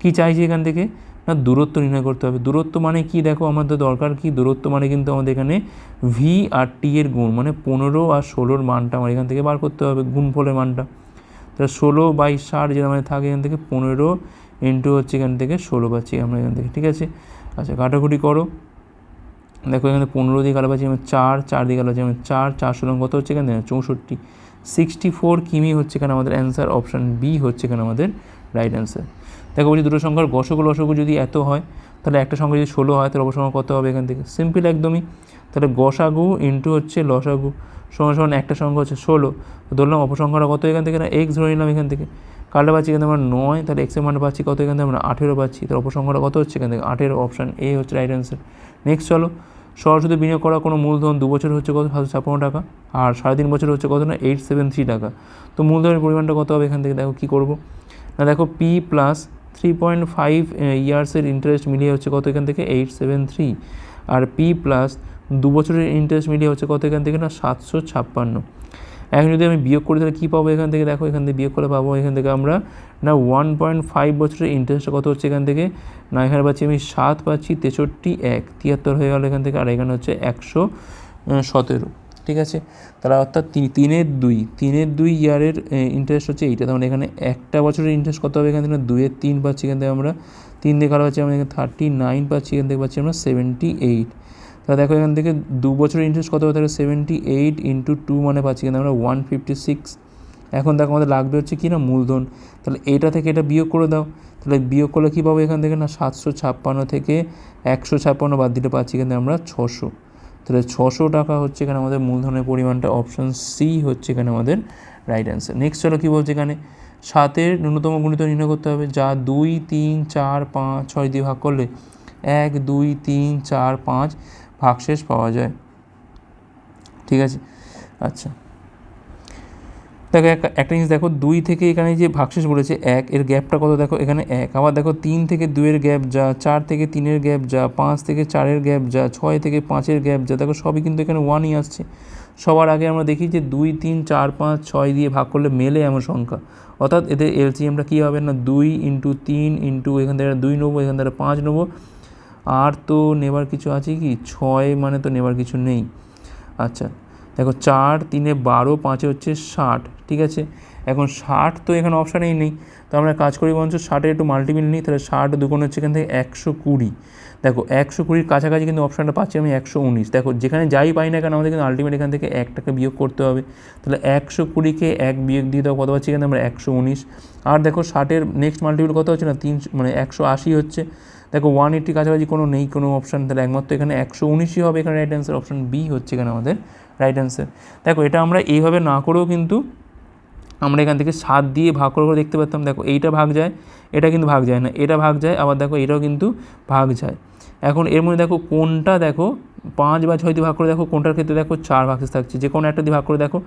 কী চাইছি এখান থেকে না দূরত্ব নির্ণয় করতে হবে। দূরত্ব মানে কি দেখো আমাদের দরকার কি, দূরত্ব মানে কিন্তু আমাদের এখানে ভি আর টি এর গুণ, মানে 15 আর 16 মানটা আমার এখান থেকে বার করতে হবে, গুণফলের মানটা। তাহলে 16/60 যেটা আমাদের থাকে এখান থেকে 15 ইন্টু হচ্ছে এখান থেকে 16 পাচ্ছি আমরা এখান থেকে। ঠিক আছে, আচ্ছা কাটাকুটি করো, দেখো এখানে 15 দিয়ে কাটা পাচ্ছি আমি 4 দিয়ে কাটা পাচ্ছি আমি 4 16 কত হচ্ছে এখানে 64, 64 কিমি হচ্ছে এখানে আমাদের অ্যান্সার। অপশান বি হচ্ছে এখানে আমাদের রাইট অ্যান্সার। দেখো বলছি দুটো সংখ্যার গসগু লসগু যদি এত হয় তাহলে একটা সংখ্যা যদি 16 হয় তাহলে অবসংখ্যা কত হবে এখান থেকে, সিম্পল একদমই। তাহলে গসাগু ইন্টু হচ্ছে লসাগু সমান সমান একটা সংখ্যা হচ্ছে 16, তো ধরলাম অপসংখ্যাটা কত এখান থেকে না এক্স ধরে নিলাম এখান থেকে, কালটা পাচ্ছি এখান থেকে আমরা 9, তাহলে এক্সের মানটা পাচ্ছি কত এখান থেকে আমরা 18 পাচ্ছি, তাহলে অপসংখ্যাটা কত হচ্ছে এখান থেকে 18, অপশান এ হচ্ছে রাইট অ্যান্সার। নেক্সট চলো, সরাসরি বিনিয়োগ করা কোনো মূলধন 2 বছর হচ্ছে কত 756 টাকা, আর 3.5 বছর হচ্ছে কত না 873 টাকা। তো মূলধনের পরিমাণটা কত হবে এখান থেকে দেখো কী করবো না, দেখো পি প্লাস 3.5 ইয়ার্সের ইন্টারেস্ট মিলিয়ে হচ্ছে কত এখান থেকে 873, আর পি প্লাস 2 বছরের ইন্টারেস্ট মিলিয়ে হচ্ছে কত এখান থেকে না 756। এখন যদি আমি বিয়োগ করি তাহলে কী পাবো এখান থেকে দেখো, এখান থেকে বিয়োগ করে পাবো এখান থেকে আমরা না 1.5 বছরের ইন্টারেস্টটা কত হচ্ছে এখান থেকে না এখানে পাচ্ছি আমি 7 পাচ্ছি 63 73 হয়ে গেল এখান থেকে, আর এখানে হচ্ছে 117। ঠিক আছে, তাহলে অর্থাৎ 3/2 ইয়ারের ইন্টারেস্ট হচ্ছে এইটা, তার মানে এখানে একটা বছরের ইন্টারেস্ট কত হবে এখান থেকে 2/3 পাচ্ছি এখান থেকে আমরা, 3 দিয়ে কারো পাচ্ছি আমরা এখানে 39 পাচ্ছি, এখান থেকে পাচ্ছি আমরা 78। তাহলে দেখো এখান থেকে 2 বছরের ইন্টারেস্ট কত হবে তাহলে 78 ইন্টু 2 মানে পাচ্ছি কিন্তু আমরা 156। এখন দেখো আমাদের লাগবে হচ্ছে কি না মূলধন, তাহলে এটা থেকে এটা বিয়োগ করে দাও, তাহলে বিয়োগ করলে কী পাবো এখান থেকে না 756 থেকে 156 বাদ দিতে পাচ্ছি কিন্তু আমরা 600, তাহলে 600 টাকা হচ্ছে এখানে আমাদের মূলধনের পরিমাণটা। অপশান সি হচ্ছে এখানে আমাদের রাইট অ্যান্সার। নেক্সট চলো কী বলছে এখানে 7-এর ন্যূনতম গুণিত নির্ণয় করতে হবে, যা 2 3 4 5 6 দিয়ে ভাগ করলে 1 2 3 4 5 ভাগশেষ পাওয়া যায়। ঠিক আছে, আচ্ছা দেখো একটা জিনিস দেখো 2 থেকে এখানে যে ভাগশেষ বলেছে 1 এর গ্যাপটা কত দেখো এখানে 1, আবার দেখো 3 থেকে 2-এর গ্যাপ যা, 4 থেকে 3-এর গ্যাপ যা, 5 থেকে 4-এর গ্যাপ যা, 6 থেকে 5-এর গ্যাপ যা, দেখো সবই কিন্তু এখানে 1ই আসছে। সবার আগে আমরা দেখি যে 2 3 4 5 6 দিয়ে ভাগ করলে মেলে এমন সংখ্যা, অর্থাৎ এদের এলসিএমটা কী হবে না 2 ইন্টু 3 ইন্টু এখান থেকে 2 নেবো, এখান থেকে 5 নেবো, আর তো নেবার কিছু আছে কি 6 মানে তো নেবার কিছু নেই। আচ্ছা দেখো 4 3 12 5 হচ্ছে 60। ঠিক আছে, এখন 60 তো এখানে অপশানেই নেই, তো আমরা কাজ করি বরঞ্চ 60-এর একটু মাল্টিপিল নিই, তাহলে 60 দুগুণ হচ্ছে এখান থেকে 120। দেখো 120-র কাছাকাছি কিন্তু অপশানটা পাচ্ছি আমি 119। দেখো যেখানে যাই পাই না কেন আমাদের কিন্তু আলটিমেট এখান থেকে 1 টাকা বিয়োগ করতে হবে, তাহলে 120-কে 1 বিয়োগ দিয়ে দাও কত পাচ্ছি এখানে আমরা 119। আর দেখো 60-এর নেক্সট মাল্টিপিল কত হচ্ছে না 3 মানে 180 হচ্ছে। দেখো 180 কাছাকাছি কোনো নেই কোনো অপশান, তাহলে একমাত্র এখানে 119ই হবে এখানে রাইট অ্যান্সার। অপশান বি হচ্ছে এখানে আমাদের রাইট অ্যান্সার। দেখো এটা আমরা এইভাবে না করেও কিন্তু আমরা এখান থেকে 7 দিয়ে ভাগ করে দেখতে পারতাম, দেখো এইটা ভাগ যায়, এটা কিন্তু ভাগ যায় না, এটা ভাগ যায়, আবার দেখো এটাও কিন্তু ভাগ যায়। এখন এর মধ্যে দেখো কোনটা দেখো 5 বা 6 দিয়ে ভাগ করে দেখো কোনটার ক্ষেত্রে দেখো 4 ভাগশেষ থাকছে, যে কোনো একটা দিয়ে ভাগ করে দেখো,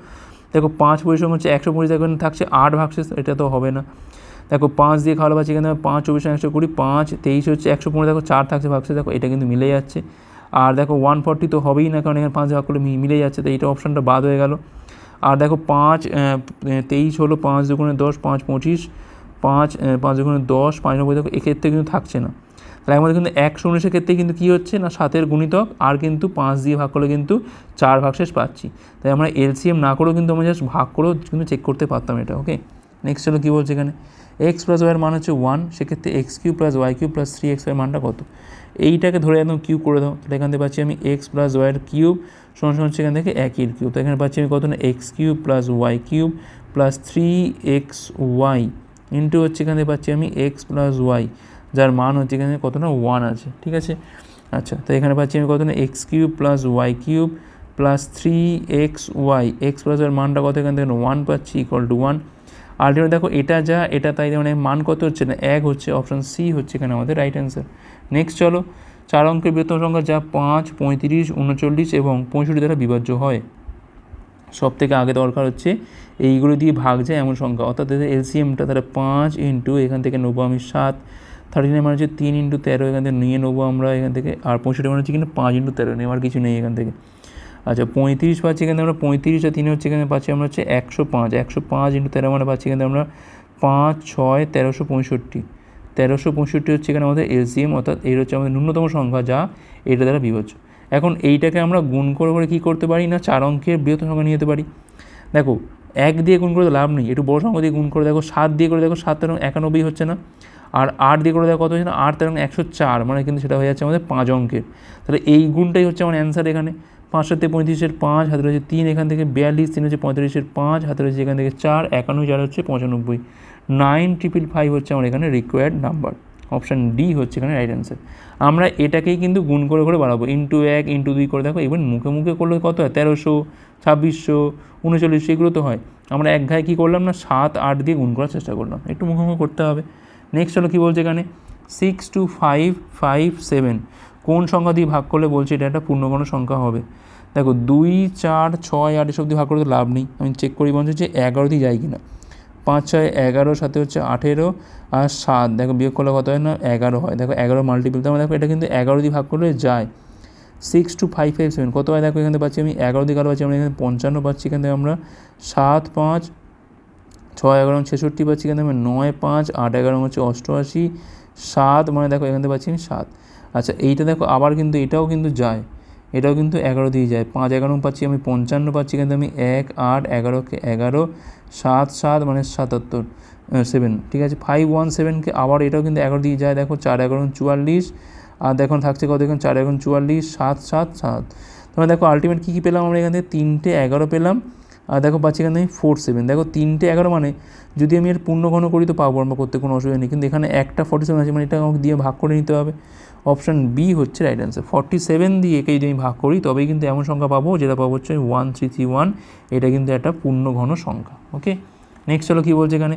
দেখো 5 পরিশ্রম হচ্ছে 120, দেখো থাকছে 8 ভাগশেষ, এটা তো হবে না। দেখো 5 দিয়ে খাওয়া পাচ্ছি এখানে 5 24 120, 5 23 হচ্ছে 115, দেখো 4 থাকছে ভাগশেষ, দেখো এটা কিন্তু মিলে যাচ্ছে। আর দেখো 140 তো হবেই না, কারণ এখানে 5 ভাগ করলে মিলে যাচ্ছে, তো এইটা অপশানটা বাদ হয়ে গেল। আর দেখো 5 23 হলো 5 দুগুণে 10 5 25, 5 দুগুণে 10 5 90, দেখো এক্ষেত্রে কিন্তু থাকছে না। তাহলে আমাদের কিন্তু 119-এর ক্ষেত্রে কিন্তু কী হচ্ছে না 7-এর গুণিতক আর কিন্তু 5 দিয়ে ভাগ করলে কিন্তু 4 ভাগশেষ পাচ্ছি, তাই আমরা এলসিএম না করেও কিন্তু আমরা জাস্ট ভাগ করেও কিন্তু চেক করতে পারতাম এটা। ওকে, নেক্সট হলো কী বলছে এখানে এক্স প্লাস ওয়াইয়ের মান হচ্ছে 1, সেক্ষেত্রে X cube plus Y cube plus 3x এর মানটা কত, এইটাকে ধরে একদম কিউব করে দাও, তাহলে এখান থেকে পাচ্ছি আমি এক্স প্লাস ওয়াইয়ের কিউব সমান সমান হচ্ছে এখান থেকে একই কিউব, তো এখানে পাচ্ছি আমি কত না X cube plus Y cube plus 3xy into হচ্ছে এখানে পাচ্ছি আমি এক্স প্লাস ওয়াই, যার মান হচ্ছে এখানে কত না 1 আছে। ঠিক আছে, আচ্ছা তো এখানে পাচ্ছি আমি কত না X cube plus Y cube plus 3xy, X plus ওয়াইয়ের মানটা কত এখান থেকে 1 পাচ্ছি ইকুয়াল টু 1। আলটিমেট দেখো এটা যা এটা তাই, মানে মান কত হচ্ছে না 1 হচ্ছে। অপশান সি হচ্ছে এখানে আমাদের রাইট অ্যান্সার। নেক্সট চলো 4 অঙ্কের বৃহত্তম সংখ্যা যা 5 35 39 এবং 65 দ্বারা বিভাজ্য হয়। সব থেকে আগে দরকার হচ্ছে এইগুলো দিয়ে ভাগ যায় এমন সংখ্যা, অর্থাৎ এলসিএমটা তাহলে 5 ইন্টু এখান থেকে নেবো আমি 7, 39 মানে হচ্ছে 3 ইন্টু 13 এখান থেকে নিয়ে নেবো আমরা এখান থেকে, আর 65 মানে হচ্ছে কিন্তু 5 ইন্টু 13 নেওয়ার কিছু নেই এখান থেকে। আচ্ছা 35 পাচ্ছি এখানে আমরা 35 আর 3 হচ্ছে এখানে পাচ্ছি আমরা হচ্ছে 105, 105 ইন্টু 13 মানে পাচ্ছি এখানে আমরা 5, 6, 1365, 1365 হচ্ছে এখানে আমাদের এলসিএম, অর্থাৎ এর হচ্ছে আমাদের ন্যূনতম সংখ্যা যা এটা দ্বারা বিভাজ্য। এখন এইটাকে আমরা গুণ করে করে কী করতে পারি না 4 অঙ্কের বৃহত্তম সংখ্যা নিয়ে যেতে পারি। দেখো 1 দিয়ে গুণ করে তো লাভ নেই, একটু বড় সংখ্যা দিয়ে গুণ করে দেখো, 7 দিয়ে করে দেখো 7 তেরো 91 হচ্ছে না, আর 8 দিয়ে করে দেখো কত হচ্ছে না 8 তেরো 104, মানে কিন্তু সেটা হয়ে যাচ্ছে আমাদের 5 অঙ্কের। তাহলে এই গুণটাই হচ্ছে আমার অ্যান্সার এখানে। 5 সাথে 35-এর 5, হাতে রয়েছে 3 এখান থেকে 42, 3 হচ্ছে 35-এর 5, হাতে রয়েছে এখান থেকে 4, 51, 4 হচ্ছে 95, 9555 হচ্ছে আমার এখানে রিকোয়ার্ড নাম্বার। অপশান ডি হচ্ছে এখানে রাইট অ্যান্সার। আমরা এটাকেই কিন্তু গুণ করে করে বাড়াবো, ইন্টু 1 ইন্টু 2 করে দেখো, এবার মুখে মুখে করলে কত হয় 1300, 2600, 3900 এগুলো তো হয়। আমরা এক ঘায়ে কী করলাম না 7, 8 দিয়ে গুণ করার চেষ্টা করলাম, একটু মুখে মুখে করতে হবে। নেক্সট হলো কী বলছে এখানে 62557 কোন সংখ্যা দিয়ে ভাগ করলে বলছে এটা একটা পূর্ণগণ সংখ্যা হবে। দেখো 2, 4, 6, 8 এসব দিয়ে ভাগ করে তো লাভ নেই, আমি চেক করি বলছে যে 11 দিয়ে যায় কিনা। 5, 6, 11, সাথে হচ্ছে 18 আর 7, দেখো বিয়োগ করলে কত হয় না 11 হয়। দেখো 11 মাল্টিপল, তার মানে দেখো এটা কিন্তু 11 দিয়ে ভাগ করলে যায়। 62557 কত হয় দেখো এখান থেকে পাচ্ছি আমি 11 দিয়ে কারো পাচ্ছি আমরা এখানে 55 পাচ্ছি, এখান থেকে আমরা 7, 5, 6, 11 66 পাচ্ছি, এখান থেকে 9, 5, 8, 11 হচ্ছে 88, 7 মানে দেখো এখান থেকে পাচ্ছি আমি 7। আচ্ছা এইটা দেখো আবার কিন্তু এটাও কিন্তু যায়, এটাও কিন্তু 11 দিয়ে যায়। 5, 11 পাচ্ছি আমি 55 পাচ্ছি, এখান থেকে আমি 1, 8, 11কে 11, 7, 7 মানে 77, 7 ঠিক আছে। 517কে আবার এটাও কিন্তু 11 দিয়ে যায়, দেখো 4, 11, 44, আর দেখো থাকছে কত এখানে 4, 11, 44, 7, 7, 7। তাহলে দেখো আলটিমেট কী কী পেলাম আমরা এখান থেকে 3টে 11 পেলাম, আর দেখো পাচ্ছি এখানে আমি 47। দেখো 3টে 11 মানে যদি আমি এর পূর্ণঘন করি তো পাবো আমরা, করতে কোনো অসুবিধা নেই, কিন্তু এখানে একটা 47 আছে, মানে এটা আমাকে দিয়ে ভাগ করে নিতে হবে। অপশান বি হচ্ছে রাইট অ্যান্সার। 47 দিয়ে একে যদি আমি ভাগ করি তবেই কিন্তু এমন সংখ্যা পাবো যেটা পাবো হচ্ছে 1331, এটা কিন্তু একটা পূর্ণঘন সংখ্যা। ওকে, নেক্সট হলো কী বলছে এখানে,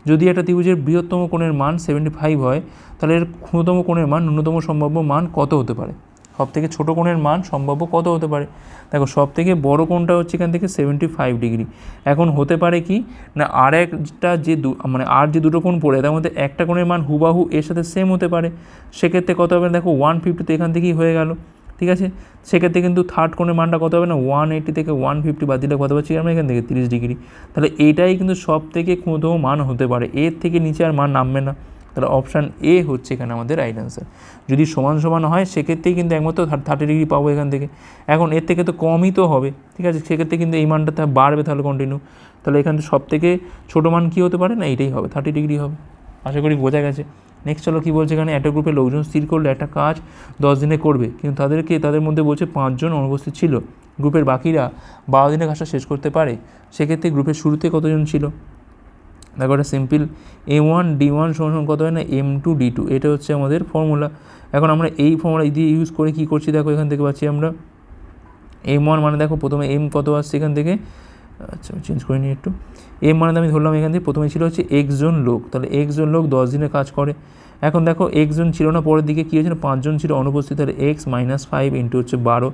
যদি একটা ত্রিভুজের বৃহত্তম কোণের মান 75 হয় তাহলে এর ক্ষুদ্রতম কোণের মান ন্যূনতম সম্ভাব্য মান কত হতে পারে। সব থেকে ছোটো কোণের মান সম্ভাব্য কত হতে পারে। দেখো সব থেকে বড়ো কোণটা হচ্ছে এখান থেকে 75 ডিগ্রি। এখন হতে পারে কি না আর একটা যে মানে আর যে দুটো কোণ পড়ে তার মধ্যে একটা কোণের মান হুবাহু এর সাথে সেম হতে পারে, সেক্ষেত্রে কত হবে দেখো 150 তো এখান থেকেই হয়ে গেল, ঠিক আছে। সেক্ষেত্রে কিন্তু থার্ড কোণের মানটা কত হবে না 180 থেকে 150 বাদ দিলে কত পাচ্ছি আমরা এখান থেকে 30 ডিগ্রি। তাহলে এটাই কিন্তু সব থেকে ক্ষুদ্রতম মান হতে পারে, এর থেকে নিচে আর মান নামবে না। তাহলে অপশান এ হচ্ছে এখানে আমাদের রাইট অ্যান্সার। যদি সমান সমান হয় সেক্ষেত্রেই কিন্তু একমাত্র 30 ডিগ্রি পাবো এখান থেকে। এখন এর থেকে তো কমই তো হবে, ঠিক আছে, সেক্ষেত্রে কিন্তু এই মানটা বাড়বে তাহলে কন্টিনিউ। তাহলে এখানে সব থেকে ছোটো মান কী হতে পারে না এইটাই হবে, 30 ডিগ্রি হবে। আশা করি বোঝা গেছে। নেক্সট হলো কী বলছে এখানে, একটা গ্রুপের লোকজন স্থির করলে একটা কাজ 10 দিনে করবে, কিন্তু তাদের মধ্যে বলছে 5 জন অনুপস্থিত ছিল, গ্রুপের বাকিরা 12 দিনে কাজটা শেষ করতে পারে। সেক্ষেত্রে গ্রুপের শুরুতে কতজন ছিল। দেখো এটা সিম্পল, M1 D1 সমান কত হয় না M2 D2, এটা হচ্ছে আমাদের ফর্মুলা। এখন আমরা এই ফর্মুলা দিয়ে ইউজ করে কী করছি দেখো এখান থেকে পাচ্ছি আমরা M1 মানে দেখো প্রথমে M কত আসছে এখান থেকে, আচ্ছা চেঞ্জ করে নিই একটু, M মানে আমি ধরলাম এখান থেকে প্রথমে ছিল হচ্ছে x জন লোক, তাহলে x জন লোক 10 দিনে কাজ করে। এখন দেখো x জন ছিল না, পরের দিকে কী হয়েছে না 5 জন ছিল অনুপস্থিত, তাহলে x - 5 ইন্টু হচ্ছে 12,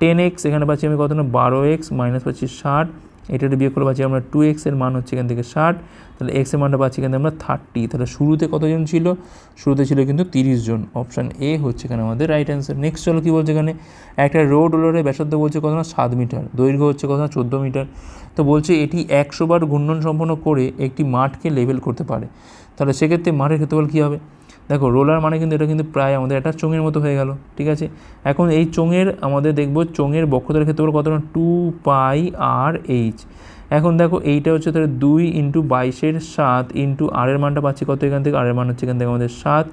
10x এখানে পাচ্ছি আমি কত না 12x মাইনাস পাচ্ছি 60, এটা বিয়োগ করে পাচ্ছি আমরা 2x এর মান হচ্ছে এখান থেকে 60, তাহলে x এর মানটা পাচ্ছি এখান থেকে আমরা 30। তাহলে শুরুতে কতজন ছিল, শুরুতে ছিল কিন্তু 30 জন। অপশান এ হচ্ছে এখানে আমাদের রাইট অ্যান্সার। নেক্সট চলো কী বলছে এখানে, একটা রোড রোলারের ব্যাসার্ধ বলছে কত না 7 মিটার, দৈর্ঘ্য হচ্ছে কত না 14 মিটার। তো বলছে এটি 100 বার ঘূর্ণন সম্পন্ন করে একটি মাঠকে লেভেল করতে পারে, তাহলে সেক্ষেত্রে মাঠের ক্ষেত্রফল কী হবে। দেখো রোলার মানে কিন্তু এটা কিন্তু প্রায় আমাদের একটা চোঙের মতো হয়ে গেল, ঠিক আছে। এখন এই চোঙের আমাদের দেখব চোঙের বক্ষতার ক্ষেত্রফল কত না 2πr/h। এখন দেখো এইটা হচ্ছে তাহলে 2 ইন্টু 22/7 ইন্টু আর এর মানটা পাচ্ছি কত এখান থেকে, আর এর মান হচ্ছে এখান থেকে আমাদের 7,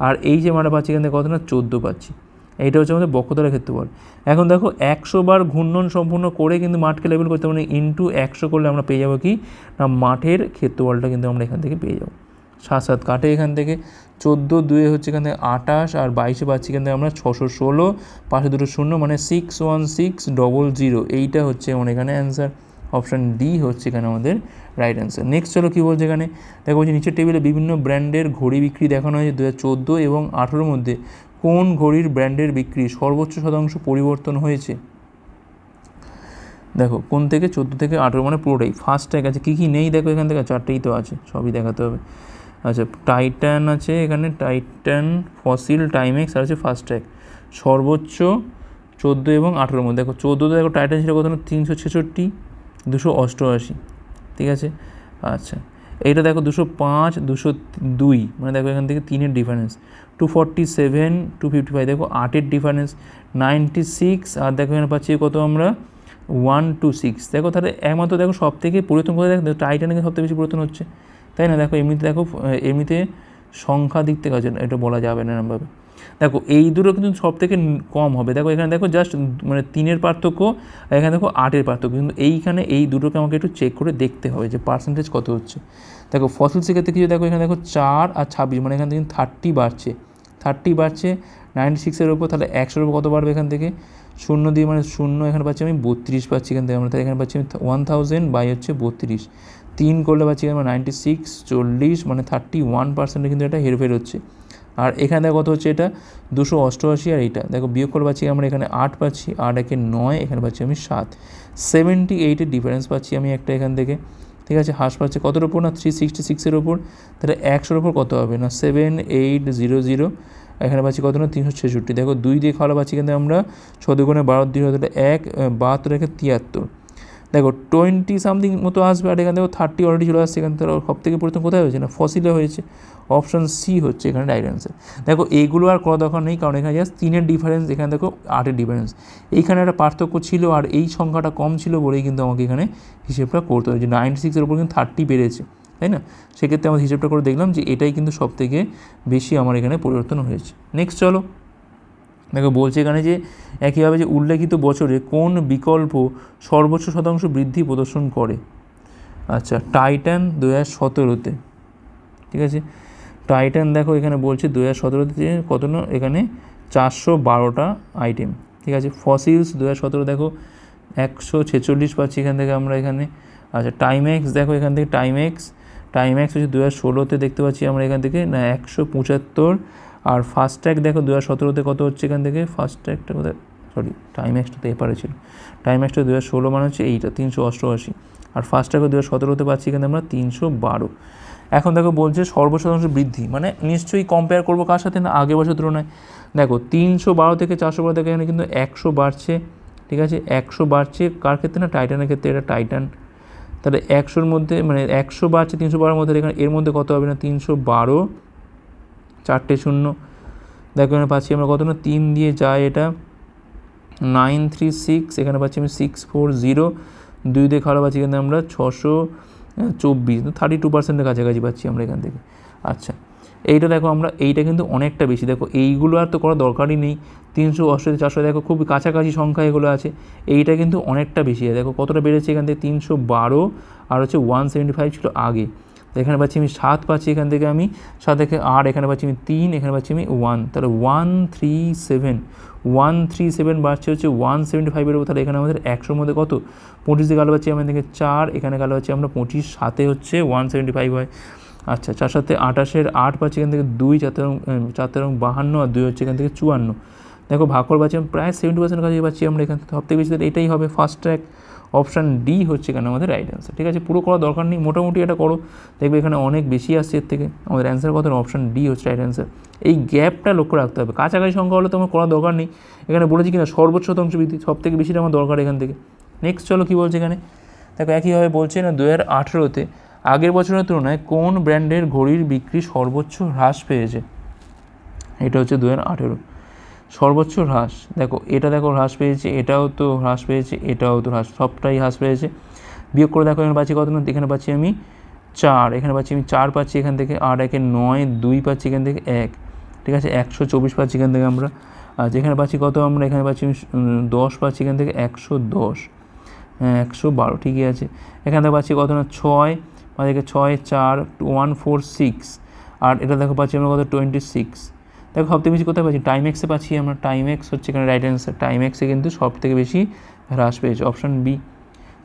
আর এই যে মানটা পাচ্ছি এখান থেকে কত না 14 পাচ্ছি, এইটা হচ্ছে আমাদের বক্ষতার ক্ষেত্রফল। এখন দেখো 100 বার ঘূর্ণন সম্পূর্ণ করে কিন্তু মাঠকে লেভেল করতে মানে ইন্টু 100 করলে আমরা পেয়ে যাবো কি না মাঠের ক্ষেত্রফলটা কিন্তু আমরা এখান থেকে পেয়ে যাবো। 7 7 কাটে এখান থেকে, 14 2 হচ্ছে এখান থেকে 28, আর 22 পাচ্ছি এখান থেকে আমরা 616, পাশে দুটো শূন্য মানে 61600, এইটা হচ্ছে আমার এখানে অ্যান্সার। অপশান ডি হচ্ছে এখানে আমাদের রাইট অ্যান্সার। নেক্সট চলো কী বলছে এখানে, দেখো বলছি নিচের টেবিলে বিভিন্ন ব্র্যান্ডের ঘড়ি বিক্রি দেখানো হয়েছে 2014 এবং 2018 মধ্যে কোন ঘড়ির ব্র্যান্ডের বিক্রি সর্বোচ্চ শতাংশ পরিবর্তন হয়েছে। দেখো কোন থেকে 14 থেকে 18 মানে পুরোটাই ফার্স্ট ট্যাগ আছে। কী কী নেই দেখো এখান থেকে, 4টেই তো আছে, সবই দেখাতে হবে। আচ্ছা টাইটান আছে এখানে, টাইটান, ফসিল, টাইমেক্স আর আছে ফার্স্ট ট্যাগ। সর্বোচ্চ 14 এবং 18 মধ্যে দেখো 14তে দেখো টাইটান ছিল কত না 366, 288, ঠিক আছে। আচ্ছা এইটা দেখো 205, 202, মানে দেখো এখান থেকে 3-এর ডিফারেন্স। 247, 255 দেখো 8-এর ডিফারেন্স। 96 আর দেখো এখানে পাচ্ছি কত আমরা 126। দেখো তাহলে একমাত্র দেখো সব থেকে পরিবর্তন করে দেখো টাইটানিকে সবথেকে বেশি পরিবর্তন হচ্ছে, তাই না। দেখো এমনিতে দেখো এমনিতে সংখ্যা দিক থেকে আছে এটা বলা যাবে না এরমভাবে। দেখো এই দুটো কিন্তু সব থেকে কম হবে। দেখো এখানে দেখো জাস্ট মানে 3-এর পার্থক্য, আর এখানে দেখো 8-এর পার্থক্য, কিন্তু এইখানে এই দুটোকে আমাকে একটু চেক করে দেখতে হবে যে পার্সেন্টেজ কত হচ্ছে। দেখো ফসিলসের ক্ষেত্রে কিছু দেখো এখানে দেখো 4 আর 26, মানে এখান থেকে 30 বাড়ছে, 30 বাড়ছে 96-এর ওপর, তাহলে 100-এর ওপর কত বাড়বে এখান থেকে 0 দিয়ে, মানে 0 এখানে পাচ্ছি আমি 32 পাচ্ছি এখান থেকে আমরা, তাহলে এখানে পাচ্ছি আমি 1000 বাই হচ্ছে 32, 3 করলে পাচ্ছি আমরা 96, 40, মানে 31% কিন্তু এটা হেরফের হচ্ছে। আর এখানে দেখো কত হচ্ছে এটা 288, আর এইটা দেখো বিয়োগ করে পাচ্ছি আমরা এখানে 8 পাচ্ছি, 8 একে 9, এখানে পাচ্ছি আমি 7, 78-এর ডিফারেন্স পাচ্ছি আমি একটা এখান থেকে, ঠিক আছে। হ্রাস পাচ্ছে কতর ওপর না 366-এর ওপর, তাহলে 100-এর ওপর কত হবে না 7800, এখানে পাচ্ছি কত না 366। দেখো 2 দিয়ে খাওয়ালে পাচ্ছি কিন্তু আমরা 6 দুগুণে 12 দিয়ে হতে 1, 72 একে 73, দেখো 20 সামথিং মতো আসবে। আর এখানে দেখো 30 অলরেডি চলে আসছে, এখান থেকে সব থেকে পরিবর্তন কোথায় হয়েছে না ফসিলে হয়েছে, অপশান সি হচ্ছে এখানে রাইট অ্যান্সার। দেখো এইগুলো আর করা দরকার নেই, কারণ এখানে জাস্ট 3-এর ডিফারেন্স, এখানে দেখো 8-এর ডিফারেন্স, এইখানে একটা পার্থক্য ছিল আর এই সংখ্যাটা কম ছিল বলেই কিন্তু আমাকে এখানে হিসেবটা করতে হবে যে 96-এর উপর কিন্তু 30 বেড়েছে, তাই না। সেক্ষেত্রে আমরা হিসেবটা করে দেখলাম যে এটাই কিন্তু সব থেকে বেশি আমার এখানে পরিবর্তন হয়েছে। নেক্সট চলো দেখো বলছে এখানে যে একইভাবে যে উল্লেখিত বছরে কোন বিকল্প সর্বোচ্চ শতাংশ বৃদ্ধি প্রদর্শন করে। আচ্ছা টাইটান 2017-তে, ঠিক আছে। টাইটান দেখো এখানে বলছে 2017-তে কত না এখানে 412টা আইটেম, ঠিক আছে। ফসিলস 2017 দেখো 146 পাচ্ছি এখান থেকে আমরা এখানে। আচ্ছা টাইমেক্স দেখো এখান থেকে টাইমেক্স হচ্ছে 2016-তে দেখতে পাচ্ছি আমরা এখান থেকে না 175, আর ফার্স্ট ট্যাগ দেখো 2017-তে কত হচ্ছে এখান থেকে, ফার্স্ট ট্যাগটা কোথায়, সরি টাইমেক্সটা তো এপারে ছিল, টাইমেক্সটা 2016 মানে হচ্ছে এইটা 388, আর ফার্স্ট ট্যাগও 2017-তে পাচ্ছি এখানে আমরা 312। এখন দেখো বলছে সর্বোচ্চ শতাংশ বৃদ্ধি, মানে নিশ্চয়ই কম্পেয়ার করবো কার সাথে না আগের বছর তুলনায়। দেখো 312 থেকে 412 থেকে এখানে কিন্তু 100 বাড়ছে, ঠিক আছে। 100 বাড়ছে কার ক্ষেত্রে না টাইটানের ক্ষেত্রে, এটা টাইটান। তাহলে 100-র মধ্যে মানে 100 বাড়ছে 312-র মধ্যে, এখানে এর মধ্যে কত হবে না 312, 4টে শূন্য, দেখো এখানে পাচ্ছি আমরা কত না 3 দিয়ে যায় এটা 936, এখানে পাচ্ছি আমি 640, 2 দিয়ে খাওয়া পাচ্ছি এখানে আমরা 624, 32%-এর কাছাকাছি পাচ্ছি আমরা এখান থেকে। আচ্ছা এইটা দেখো আমরা এইটা কিন্তু অনেকটা বেশি, দেখো এইগুলো আর তো করা দরকারই নেই, 388, 400 দেখো খুব কাছাকাছি সংখ্যা এগুলো আছে, এইটা কিন্তু অনেকটা বেশি। দেখো কতটা বেড়েছে এখান থেকে 312, আর হচ্ছে 175 ছিল আগে, এখানে পাচ্ছি আমি 7 পাচ্ছি এখান থেকে আমি 7 থেকে 8, এখানে পাচ্ছি আমি 3, এখানে পাচ্ছি আমি 1, তাহলে 137 বাড়ছে হচ্ছে 175-এর উপর, তাহলে এখানে আমাদের 100-র মধ্যে কত 25 দিয়ে গালো পাচ্ছি আমাদের থেকে 4, এখানে গালো পাচ্ছি আমরা 25, 7-এ হচ্ছে 175 হয়। আচ্ছা 4 7 28-এর 8 পাচ্ছি এখান থেকে 2, 4 52, আর 2 হচ্ছে এখান থেকে 54, দেখো ভাগ করে পাচ্ছি প্রায় 70% কাছে পাচ্ছি আমরা এখান থেকে, সব থেকে বেশি তাহলে এটাই হবে ফার্স্ট ট্র্যাক, অপশান ডি হচ্ছে এখানে আমাদের রাইট অ্যান্সার, ঠিক আছে। পুরো করা দরকার নেই, মোটামুটি এটা করো, দেখবে এখানে অনেক বেশি আসছে এর থেকে, আমাদের অ্যান্সার কত অপশান ডি হচ্ছে রাইট অ্যান্সার। এই গ্যাপটা লক্ষ্য রাখতে হবে, কাছাকাছি সংখ্যা হলে তোমার করা দরকার নেই, এখানে বলেছি কিনা সর্বোচ্চ শতাংশ বৃদ্ধি সব থেকে বেশিটা আমার দরকার এখান থেকে। নেক্সট চলো কী বলছে এখানে, দেখো একইভাবে বলছে না 2018-তে আগের বছরের তুলনায় কোন ব্র্যান্ডের ঘড়ির বিক্রি সর্বোচ্চ হ্রাস পেয়েছে। এটা হচ্ছে 2018 সর্বোচ্চ হ্রাস, দেখো এটা দেখো হ্রাস পেয়েছে, এটাও তো হ্রাস পেয়েছে, এটাও তো হ্রাস, সবটাই হ্রাস পেয়েছে। বিয়োগ করে দেখো এখানে পাচ্ছি কত না, এখানে পাচ্ছি আমি 4, এখানে পাচ্ছি আমি 4 পাচ্ছি এখান থেকে, আর 1-এ 9, 2 পাচ্ছি এখান থেকে 1, ঠিক আছে। 124 পাচ্ছি এখান থেকে আমরা, আর যেখানে পাচ্ছি কত আমরা এখানে পাচ্ছি 10 পাচ্ছি এখান থেকে 110, হ্যাঁ 112, ঠিকই আছে। এখান থেকে পাচ্ছি কত না 6, আমাদেরকে 6, 4, 146, আর এটা দেখো পাচ্ছি আমরা কত 26, দেখো সবথেকে বেশি কোথায় পাচ্ছি টাইমেক্সে পাচ্ছি আমরা, টাইমেক্স হচ্ছে এখানে রাইট অ্যান্সার, টাইমেক্সে কিন্তু সব থেকে বেশি হ্রাস পেয়েছে, অপশান বি।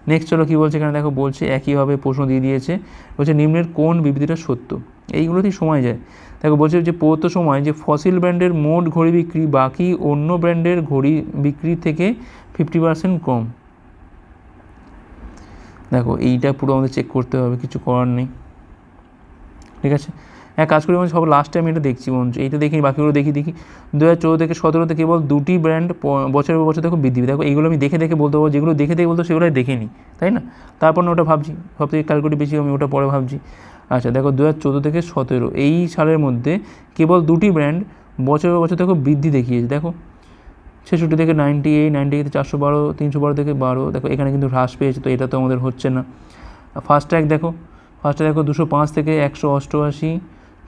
নেক্সট চলো কী বলছে এখানে, দেখো বলছে একইভাবে প্রশ্ন দিয়ে দিয়েছে, বলছে নিম্নের কোন বিবৃতিটা সত্য, এইগুলোতেই সময় যায়। দেখো বলছে যে প্রদত্ত সময় যে ফসিল ব্র্যান্ডের মোট ঘড়ি বিক্রি বাকি অন্য ব্র্যান্ডের ঘড়ি বিক্রি থেকে 50% কম, দেখো এইটা পুরো আমাদের চেক করতে হবে, কিছু করার নেই, ঠিক আছে। হ্যাঁ, কাজ করি মানে সব লাস্টে আমি এটা দেখছি মঞ্চ, এইটা দেখি, বাকিগুলো দেখি 2014 থেকে 2017 কেবল 2টি ব্র্যান্ড বছরের পর বছর দেখো বৃদ্ধি। দেখো এইগুলো আমি দেখে বলতে পারবো, যেগুলো দেখে বলতো সেগুলো দেখে নিই, তাই না? তারপর না ওটা ভাবছি, সব থেকে ক্যালকুলেট বেশি আমি ওটা পরে ভাবছি। আচ্ছা দেখো 2014 থেকে 2017 এই সালের মধ্যে কেবল 2টি ব্র্যান্ড বছরের পর বছর দেখো বৃদ্ধি দেখিয়েছে। দেখো 66 থেকে 98, 98 412, 312 থেকে 12, দেখো এখানে কিন্তু হ্রাস পেয়েছে, তো এটা তো আমাদের হচ্ছে না। ফার্স্ট ট্র্যাক দেখো 205 থেকে 188,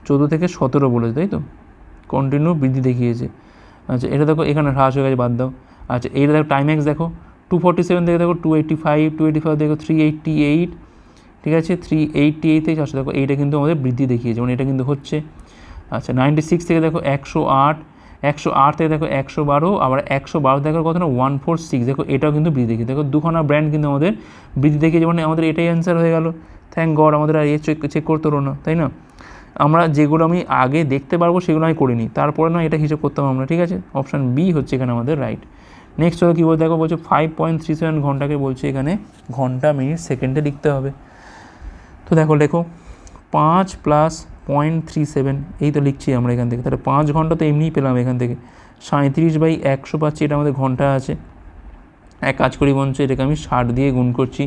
14 থেকে 17 বলেছে, তাই তো, কন্টিনিউ বৃদ্ধি দেখিয়েছে। আচ্ছা এটা দেখো এখানে হ্রাস হয়ে গেছে, বাদ দাও। আচ্ছা এইটা দেখো টাইম্যাক্স দেখো 247 থেকে দেখো 285 দেখো 388, ঠিক আছে, 388 থেকে 400, দেখো এইটা কিন্তু আমাদের বৃদ্ধি দেখিয়েছে, মানে এটা কিন্তু হচ্ছে। আচ্ছা 96 থেকে দেখো 108, 108 থেকে দেখো 112, আবার 112 দেখার কথা না 146, দেখো এটাও কিন্তু বৃদ্ধি দেখিয়েছে। দেখো দুখানা ব্র্যান্ড কিন্তু আমাদের বৃদ্ধি দেখিয়েছে, মানে আমাদের এটাই অ্যান্সার হয়ে গেল। থ্যাংক গড, আমাদের আর চেক করতে হলো না, তাই না? আমরা যেগুলো আমি আগে দেখতে পারবো সেগুলো আমি করিনি, তারপরে না এটা হিসেব করতাম আমরা, ঠিক আছে। অপশান বি হচ্ছে এখানে আমাদের রাইট। নেক্সট হলো কী বলতে দেখো, বলছে 5.37 ঘন্টাকে বলছে এখানে ঘন্টা মিনিট সেকেন্ডে লিখতে হবে। তো দেখো লেখো 5 + 0.37, এই তো লিখছি আমরা এখান থেকে। তাহলে 5 ঘন্টা তো এমনিই পেলাম এখান থেকে, 37/100 পাচ্ছি, এটা আমাদের ঘন্টা আছে। এক কাজ করি বঞ্চ, এটাকে আমি 60 দিয়ে গুণ করছি,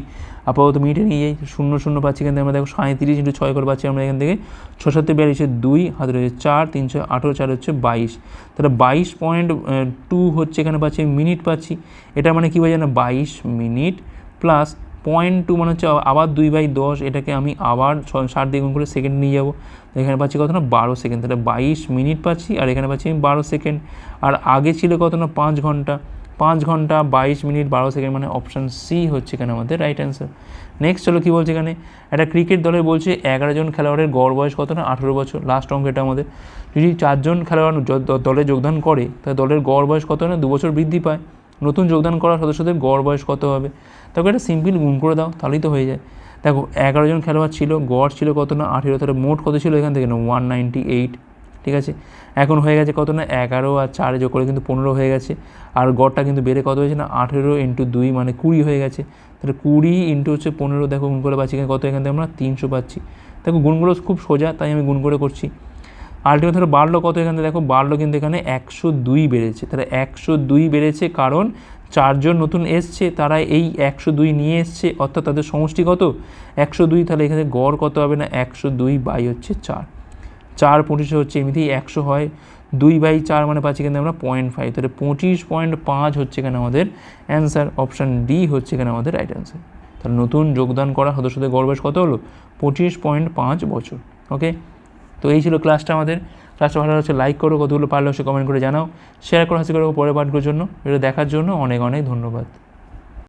আপাতত মিনিটে নিয়ে যাই, 0 পাচ্ছি এখান থেকে আমরা। দেখো 37 × 6 করে পাচ্ছি আমরা এখান থেকে, 6 7 42, 2 হাতে রয়েছে 4, 3 6 18, 4 হচ্ছে 22, তাহলে 22.2 হচ্ছে এখানে পাচ্ছি, মিনিট পাচ্ছি। এটা মানে কী বোঝায় না, 22 মিনিট প্লাস 0.2 মানে হচ্ছে আবার 2/10, এটাকে আমি আবার 60 দিয়ে গুণ করে সেকেন্ড নিয়ে যাবো, এখানে পাচ্ছি কত না 12 সেকেন্ড, তাহলে 22 মিনিট পাচ্ছি, আর এখানে পাচ্ছি আমি 12 সেকেন্ড। আর আগে ছিল কত না 5 ঘন্টা, 5 ঘন্টা 22 মিনিট 12 সেকেন্ড, মানে অপশান সি হচ্ছে এখানে আমাদের রাইট অ্যান্সার। নেক্সট চলো কী বলছে এখানে, একটা ক্রিকেট দলের বলছে 11 জন খেলোয়াড়ের গড় বয়স কত না 18 বছর। লাস্ট অঙ্ক এটা আমাদের, যদি 4 জন খেলোয়াড় দলে যোগদান করে তাহলে দলের গড় বয়স কত না 2 বছর বৃদ্ধি পায়। নতুন যোগদান করা সদস্যদের গড় বয়স কত হবে? তাকে এটা সিম্পল গুণ করে দাও, তাহলেই তো হয়ে যায়। দেখো 11 জন খেলোয়াড় ছিল, গড় ছিল কত না 18, তাহলে মোট কত ছিল এখান থেকে না 198, ঠিক আছে। এখন হয়ে গেছে কত না 11 আর 4 যোগ করে কিন্তু 15 হয়ে গেছে, আর গড়টা কিন্তু বেড়ে কত হয়েছে না 18 × 2 মানে 20 হয়ে গেছে। তাহলে 20 × হচ্ছে 15, দেখো গুণ করে পাচ্ছি কত, এখান থেকে আমরা 300 পাচ্ছি। দেখো গুণগুলো খুব সোজা, তাই আমি গুণ করে করছি। আলটিমেট ধরো বাড়লো কত, এখান থেকে দেখো বাড়লো কিন্তু এখানে 102 বেড়েছে। তাহলে 102 বেড়েছে কারণ 4 জন নতুন এসছে, তারা এই 102 নিয়ে এসছে, অর্থাৎ তাদের সমষ্টি কত 102। তাহলে এখানে গড় কত হবে না 102 হচ্ছে 4, 4 25 হচ্ছে এমনিতেই 100 হয়, 2/4 মানে পাচ্ছি এখানে আমরা 0.5, তাহলে 25.5 হচ্ছে এখানে আমাদের অ্যান্সার। অপশান ডি হচ্ছে এখানে আমাদের রাইট অ্যান্সার। তাহলে নতুন যোগদান করা সদস্যদের গড় বয়স কত হলো 25.5 বছর। ওকে, তো এই ছিল ক্লাসটা আমাদের। ক্লাসটা ভালো হচ্ছে লাইক করো, কতগুলো পারলে অবশ্যই কমেন্ট করে জানাও, শেয়ার করো, হাসি করো পরের পাঠগুলোর জন্য। এটা দেখার জন্য অনেক অনেক ধন্যবাদ।